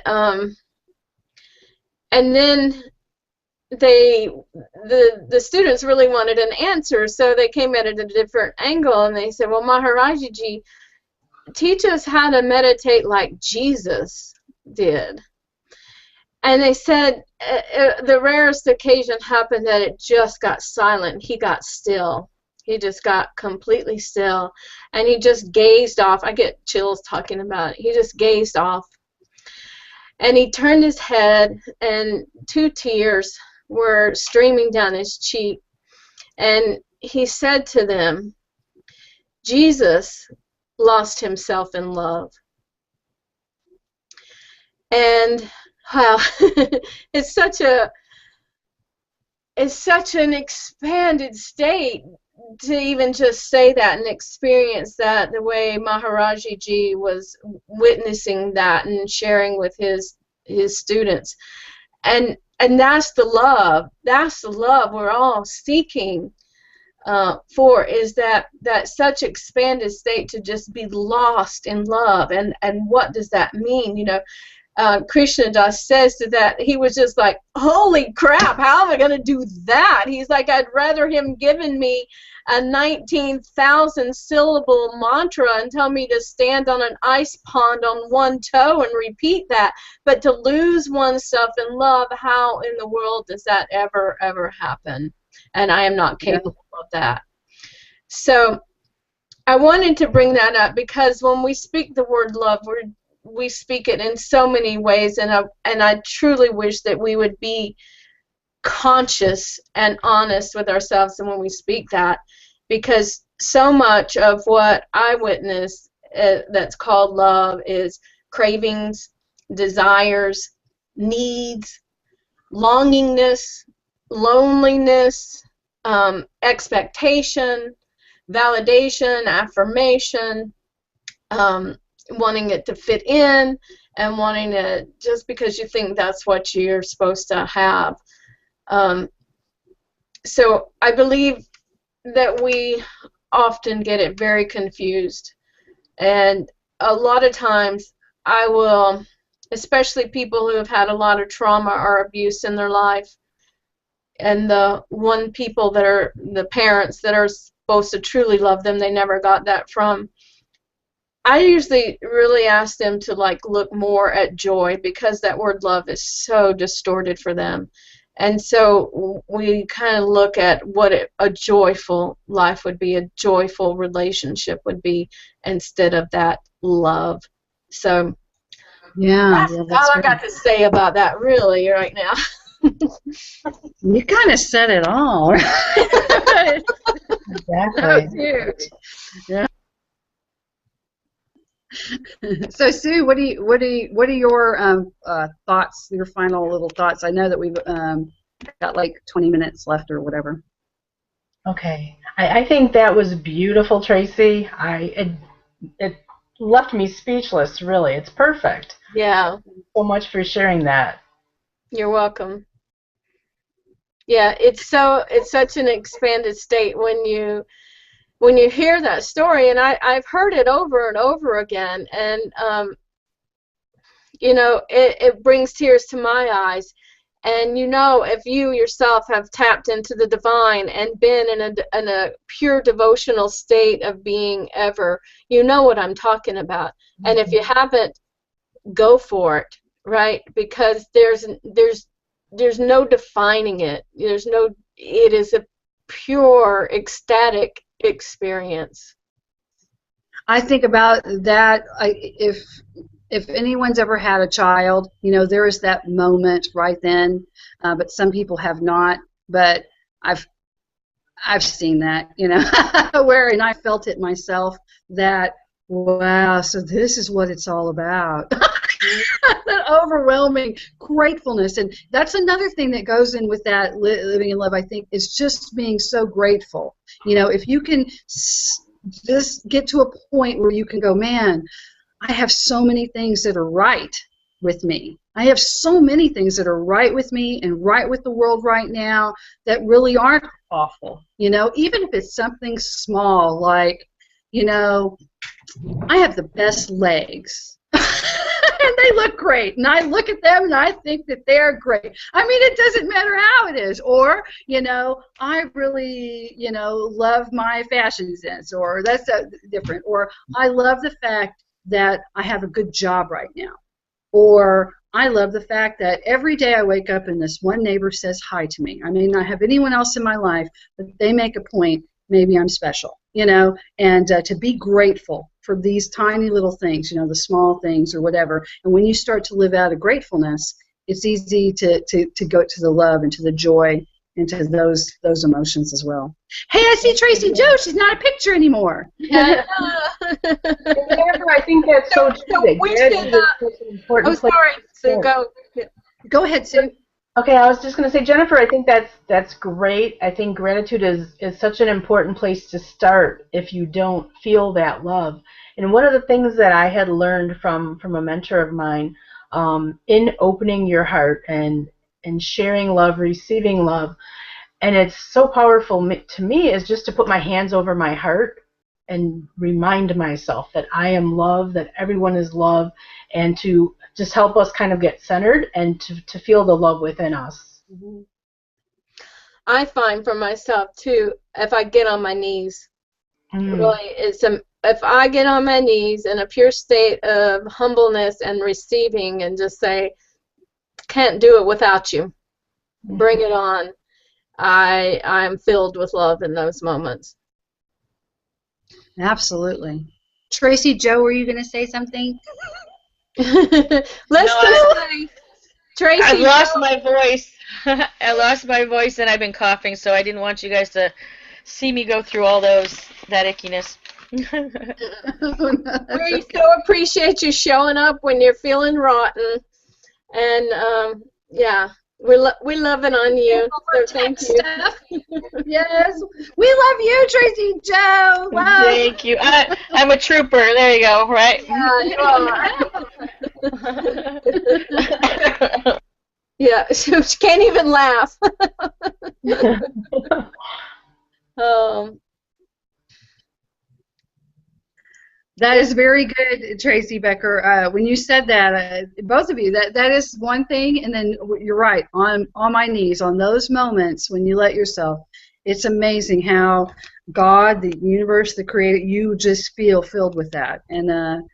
then the students really wanted an answer, so they came at it at a different angle, and they said, well, Maharaji Ji, teach us how to meditate like Jesus did. And they said the rarest occasion happened that it just got silent. He got still. He just got completely still, and he just gazed off. I get chills talking about it. He just gazed off, and he turned his head, and 2 tears were streaming down his cheek, and he said to them, Jesus lost himself in love. And wow, it's such an expanded state to even just say that and experience that the way Maharaji Ji was witnessing that and sharing with his students. And that's the love. That's the love we're all seeking for, is that such expanded state to just be lost in love. And what does that mean? You know, Krishna Das says to that, he was just like, holy crap, how am I going to do that? He's like, I'd rather him giving me a 19,000 syllable mantra and tell me to stand on an ice pond on one toe and repeat that. But to lose oneself in love, how in the world does that ever happen? And I am not capable of that. So I wanted to bring that up because when we speak the word love, we speak it in so many ways, and I truly wish that we would be conscious and honest with ourselves and when we speak that, because so much of what I witness that's called love is cravings, desires, needs, longingness, loneliness, expectation, validation, affirmation, wanting it to fit in, and wanting it just because you think that's what you're supposed to have. So I believe that we often get it very confused, and a lot of times I will, especially people who have had a lot of trauma or abuse in their life, and the people that are the parents that are supposed to truly love them, they never got that from. I usually really ask them to look more at joy, because that word love is so distorted for them. And so we kind of look at what a joyful life would be, a joyful relationship would be, instead of that love. So Yeah, that's all I got to say about that really right now. You kind of said it all. Exactly. That was huge. Yeah. So Sue, what are your thoughts? Your final little thoughts? I know that we've got like 20 minutes left or whatever. Okay, I think that was beautiful, Tracy. It left me speechless. Really, it's perfect. Yeah. Thank you so much for sharing that. You're welcome. Yeah, it's such an expanded state when you hear that story, and I've heard it over and over again, and you know, it brings tears to my eyes. And you know, if you yourself have tapped into the divine and been in a pure devotional state of being ever, you know what I'm talking about. And if you haven't, go for it, right? Because there's no defining it. It is a pure ecstatic experience. I think about that. If anyone's ever had a child, you know, there is that moment right then, but some people have not. But I've seen that, you know, and I felt it myself. That, wow, so this is what it's all about. That overwhelming gratefulness, and that's another thing that goes in with that living in love. I think is just being so grateful. You know, if you can just get to a point where you can go, man, I have so many things that are right with me. I have so many things that are right with me and right with the world right now that really aren't awful. You know, even if it's something small like, you know, I have the best legs. And they look great. And I look at them and I think that they're great. I mean, it doesn't matter how it is. Or, you know, I really, you know, love my fashion sense. Or that's different. Or I love the fact that I have a good job right now. Or I love the fact that every day I wake up and this one neighbor says hi to me. I may not have anyone else in my life, but they make a point, maybe I'm special, you know, and to be grateful for these tiny little things, you know, the small things or whatever. And when you start to live out of gratefulness, it's easy to go to the love and to the joy and to those emotions as well. Hey, I see Tracy Joe. She's not a picture anymore. Jennifer, I think that's so true. Oh, sorry, Sue, go. Go ahead, Sue. Okay, I was just going to say, Jennifer, I think that's great. I think gratitude is such an important place to start if you don't feel that love. And one of the things that I had learned from a mentor of mine, in opening your heart and sharing love, receiving love, and it's so powerful to me, is just to put my hands over my heart and remind myself that I am love, that everyone is love, and to just help us kind of get centered and to feel the love within us. Mm-hmm. I find for myself too, if I get on my knees, really, if I get on my knees in a pure state of humbleness and receiving and just say, can't do it without you, bring it on, I'm filled with love in those moments. Absolutely. Tracy Joe, were you going to say something? Tracy, I lost my voice. I lost my voice and I've been coughing, so I didn't want you guys to see me go through all that ickiness. We so appreciate you showing up when you're feeling rotten, and yeah, we're loving on you. So thank you. Yes, we love you, Tracy Joe. Love. Thank you. I'm a trooper. There you go. Right? Yeah, you are. Yeah, she can't even laugh. That is very good, Tracy Becker. When you said that, both of you, that is one thing, and then you're right, on my knees, on those moments when you let yourself, it's amazing how God, the universe, the Creator, you just feel filled with that, and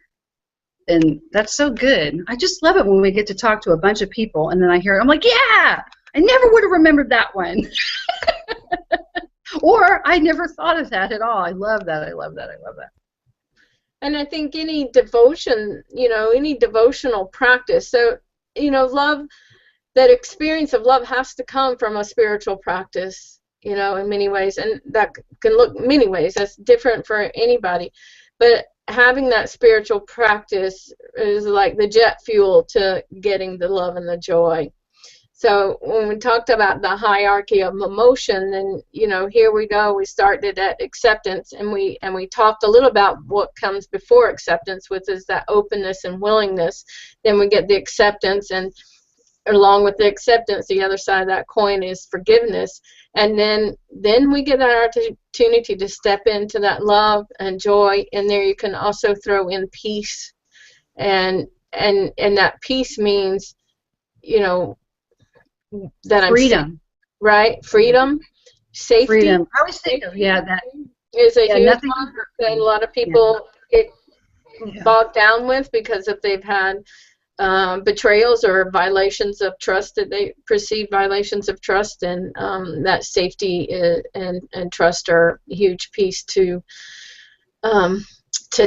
that's so good. I just love it when we get to talk to a bunch of people, and then I hear it, I'm like, yeah, I never would have remembered that one. Or I never thought of that at all. I love that. I love that. I love that. And I think any devotion, any devotional practice, so, love, that experience of love has to come from a spiritual practice, in many ways, and that can look many ways. That's different for anybody. But having that spiritual practice is like the jet fuel to getting the love and the joy. So when we talked about the hierarchy of emotion, then here we go. We started at acceptance, and we talked a little about what comes before acceptance, which is that openness and willingness. Then we get the acceptance, and along with the acceptance, the other side of that coin is forgiveness. And then we get that opportunity to step into that love and joy. And there you can also throw in peace, and that peace means, that I'm seeing, Freedom. right? Freedom, safety. Freedom. I was thinking, yeah, that is a huge nothing. one that a lot of people get bogged down with because if they've had betrayals or violations of trust, that they perceive violations of trust, and that safety and trust are a huge piece to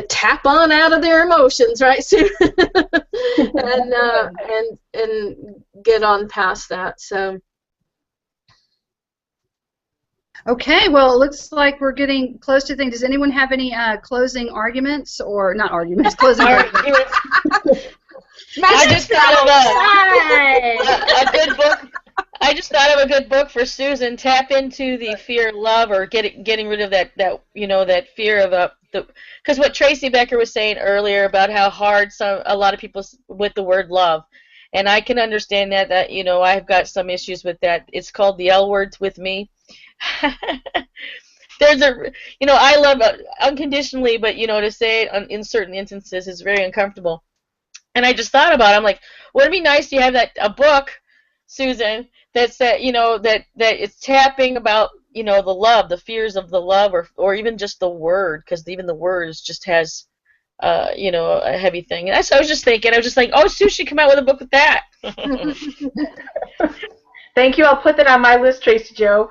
tap on out of their emotions, right, Sue? and get on past that. So. Okay, well, it looks like we're getting close to things. Does anyone have any closing arguments, or not arguments, closing arguments? I just thought of a good book. I just thought of a good book for Susan. Tap into the fear, love, or getting rid of that that fear of because what Tracy Becker was saying earlier about how hard a lot of people with the word love, and I can understand that I've got some issues with that. It's called the L words with me. There's I love unconditionally, but to say it in certain instances is very uncomfortable. And I just thought about it. I'm like, wouldn't it be nice to have a book, Susan, that's that it's tapping about the love, the fears of the love, or even just the word, because even the words just has a heavy thing. And so I was just thinking, I was just like, oh, Sue should come out with a book with that. Thank you. I'll put that on my list, Tracy Joe.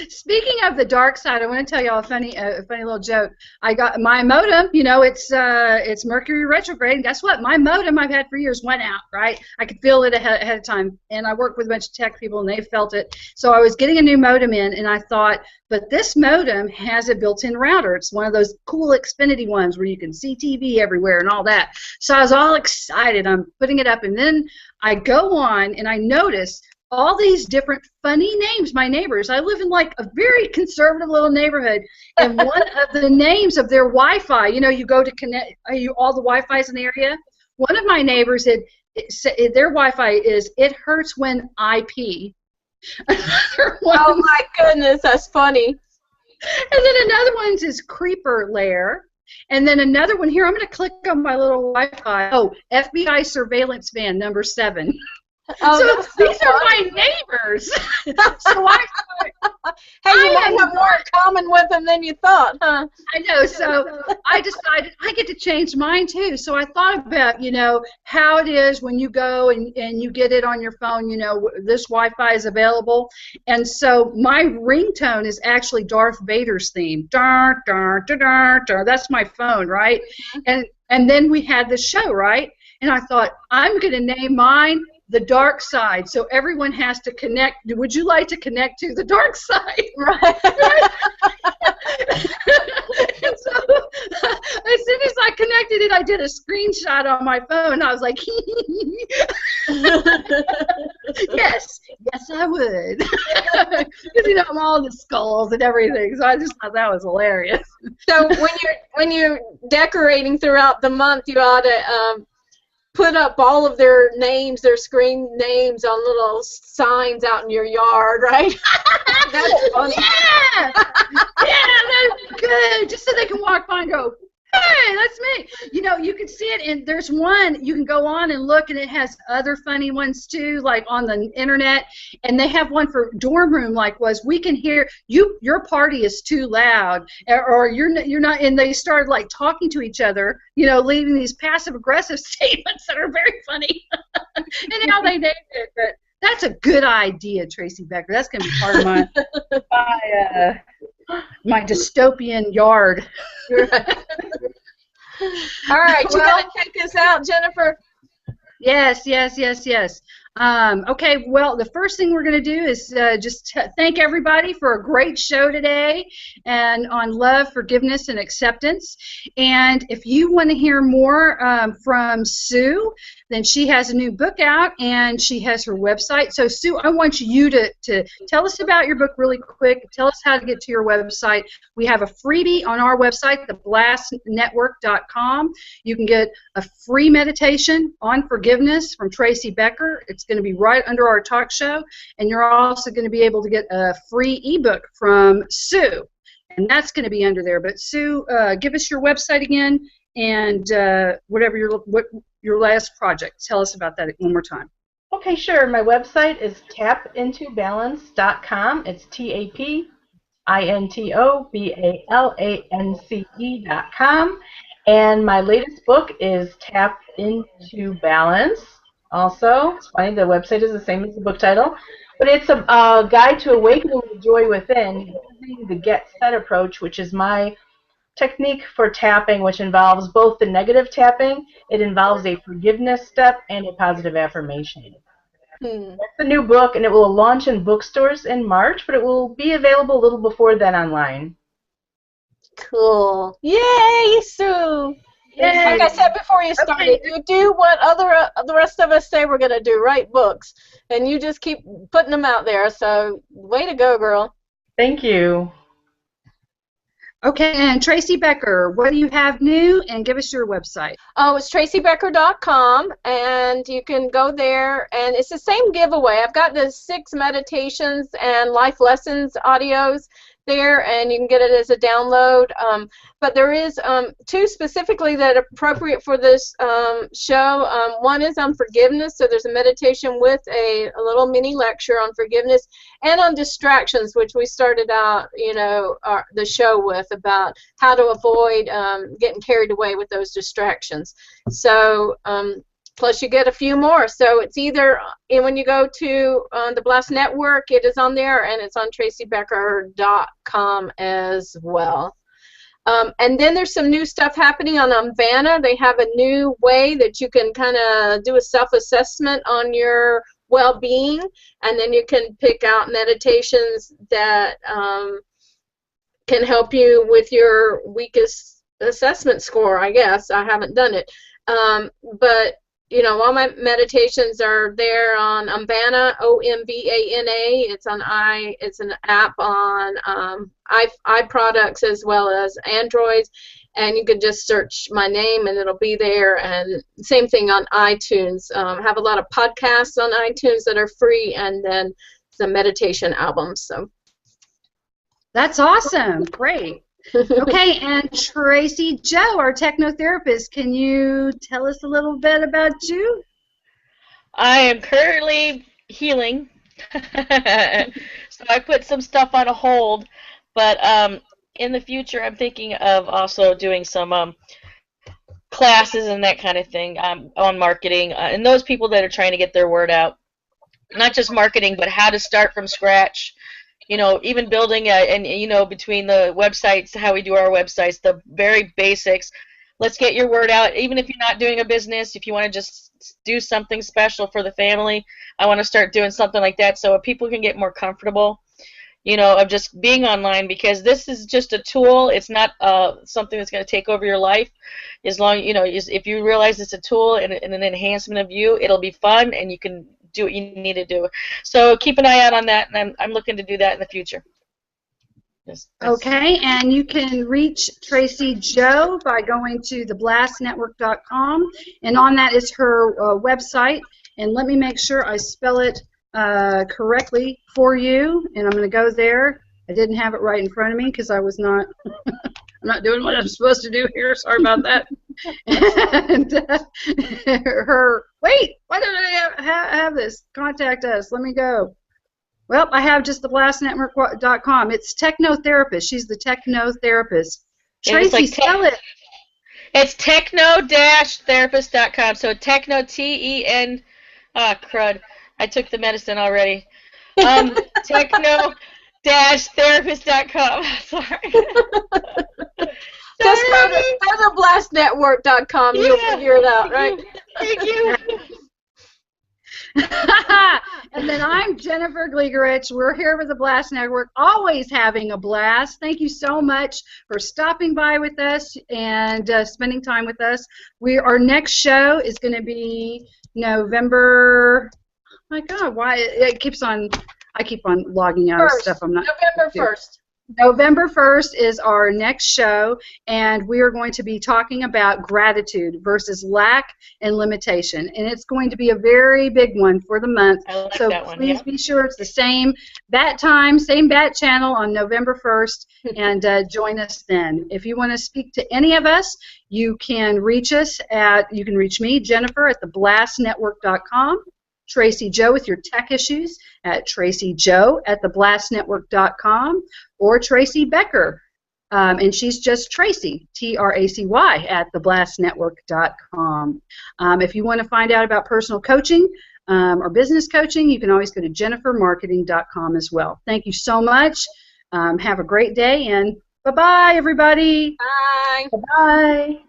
Speaking of the dark side, I want to tell y'all a funny little joke. I got my modem. It's Mercury retrograde. And guess what? My modem I've had for years went out. Right? I could feel it ahead of time. And I work with a bunch of tech people, and they felt it. So I was getting a new modem in, and I thought, but this modem has a built-in router. It's one of those cool Xfinity ones where you can see TV everywhere and all that. So I was all excited. I'm putting it up, and then I go on, and I notice all these different funny names. My neighbors, I live in like a very conservative little neighborhood, and one of the names of their Wi-Fi, you go to connect all the Wi-Fi's in the area. One of my neighbors, their Wi-Fi is "It hurts when I pee." Oh my goodness, that's funny. And then another one's is Creeper Lair. And then another one here, I'm going to click on my little Wi-Fi. Oh, FBI surveillance van number 7. Oh, so these are my neighbors. So hey, you might have more in common with them than you thought, huh? I know. So I decided I get to change mine too. So I thought about, how it is when you go and you get it on your phone, this Wi-Fi is available. And so my ringtone is actually Darth Vader's theme. Dar, dar, dar, dar, dar. That's my phone, right? And then we had the show, right? And I thought, I'm going to name mine The Dark Side, so everyone has to connect. Would you like to connect to the dark side? Right. And so, as soon as I connected it, I did a screenshot on my phone. I was like, yes, I would. Because I'm all in the skulls and everything, so I just thought that was hilarious. So when you're decorating throughout the month, you ought to put up all of their names, their screen names on little signs out in your yard, right? That's funny. Yeah, that's good. Just so they can walk by and go, hey, that's me. You can see it, and there's one, you can go on and look, and it has other funny ones too, like on the internet, and they have one for dorm room, like we can hear, your party is too loud, or you're not, and they started like talking to each other, leaving these passive-aggressive statements that are very funny, and how they named it, but that's a good idea, Tracy Becker. That's going to be part of my dystopian yard. All right, you got to take us out, Jennifer. Yes. Okay, well, the first thing we're going to do is just thank everybody for a great show today and on love, forgiveness, and acceptance. And if you want to hear more from Sue, then she has a new book out, and she has her website. So, Sue, I want you to tell us about your book really quick. Tell us how to get to your website. We have a freebie on our website, theblastnetwork.com. You can get a free meditation on forgiveness from Tracy Becker. It's going to be right under our talk show, and you're also going to be able to get a free ebook from Sue, and that's going to be under there. But Sue, give us your website again, and your last project. Tell us about that one more time. Okay, sure. My website is tapintobalance.com. It's TAPINTOBALANCE.com. And my latest book is Tap Into Balance. Also, it's funny, the website is the same as the book title, but it's a guide to awakening the joy within using the Get Set approach, which is my technique for tapping, which involves both the negative tapping, it involves a forgiveness step, and a positive affirmation. That's the new book, and it will launch in bookstores in March, but it will be available a little before then online. Cool. Yay, Sue! Yay. Like I said before you started, you do what the rest of us say we're going to do, write books, and you just keep putting them out there, so way to go, girl. Thank you. Okay, and Tracy Becker, what do you have new? And give us your website. Oh, it's tracybecker.com, and you can go there, and it's the same giveaway. I've got the 6 meditations and life lessons audios there, and you can get it as a download. But there is 2 specifically that are appropriate for this show. One is on forgiveness, so there's a meditation with a little mini lecture on forgiveness, and on distractions, which we started out, the show with, about how to avoid getting carried away with those distractions. So plus you get a few more. So it's either, and when you go to the Blast Network, it is on there, and it's on tracybecker.com as well. And then there's some new stuff happening on Umvana. They have a new way that you can kind of do a self-assessment on your well-being, and then you can pick out meditations that can help you with your weakest assessment score, I guess. I haven't done it. But all my meditations are there on Umvana, O-M-V-A-N-A. It's an app on iProducts as well as Androids, and you can just search my name and it'll be there. And same thing on iTunes. I have a lot of podcasts on iTunes that are free, and then some meditation albums. So that's awesome. Great. Okay, and Tracy Joe, our technotherapist, can you tell us a little bit about you? I am currently healing, so I put some stuff on a hold, but in the future I'm thinking of also doing some classes and that kind of thing on marketing, and those people that are trying to get their word out, not just marketing, but how to start from scratch. Even building between the websites, how we do our websites, the very basics. Let's get your word out. Even if you're not doing a business, if you want to just do something special for the family, I want to start doing something like that so people can get more comfortable, of just being online, because this is just a tool. It's not something that's going to take over your life. As long, if you realize it's a tool and an enhancement of you, it'll be fun, and you can do what you need to do. So keep an eye out on that, and I'm looking to do that in the future. Okay, and you can reach Tracy Joe by going to theblastnetwork.com, and on that is her website. And let me make sure I spell it correctly for you, and I'm going to go there. I didn't have it right in front of me because I was not I'm not doing what I'm supposed to do here. Sorry about that. And wait, why did I have this? Contact us. Let me go. Well, I have just theblastnetwork.com. It's technotherapist. She's the technotherapist. Tracy, spell it. It's techno-therapist.com. So techno, T-E-N, crud. I took the medicine already. Techno-therapist.com. Sorry. Just go to theblastnetwork.com. You'll figure it out, right? Thank you. And then I'm Jennifer Glegerich. We're here with the Blast Network, always having a blast. Thank you so much for stopping by with us and spending time with us. Our next show is going to be November. My God, why it keeps on? I keep on logging out of stuff. I'm not. November 1st. November 1st is our next show, and we are going to be talking about gratitude versus lack and limitation. And it's going to be a very big one for the month. I like So that one. please Yeah. be sure it's the same bat time, same bat channel on November 1st, and join us then. If you want to speak to any of us, you can reach me, Jennifer, at theblastnetwork.com. Tracy Joe with your tech issues at tracyjoe@theblastnetwork.com, or Tracy Becker, and she's just Tracy, Tracy, at theblastnetwork.com. If you want to find out about personal coaching or business coaching, you can always go to jennifermarketing.com as well. Thank you so much. Have a great day, and bye-bye, everybody. Bye. Bye.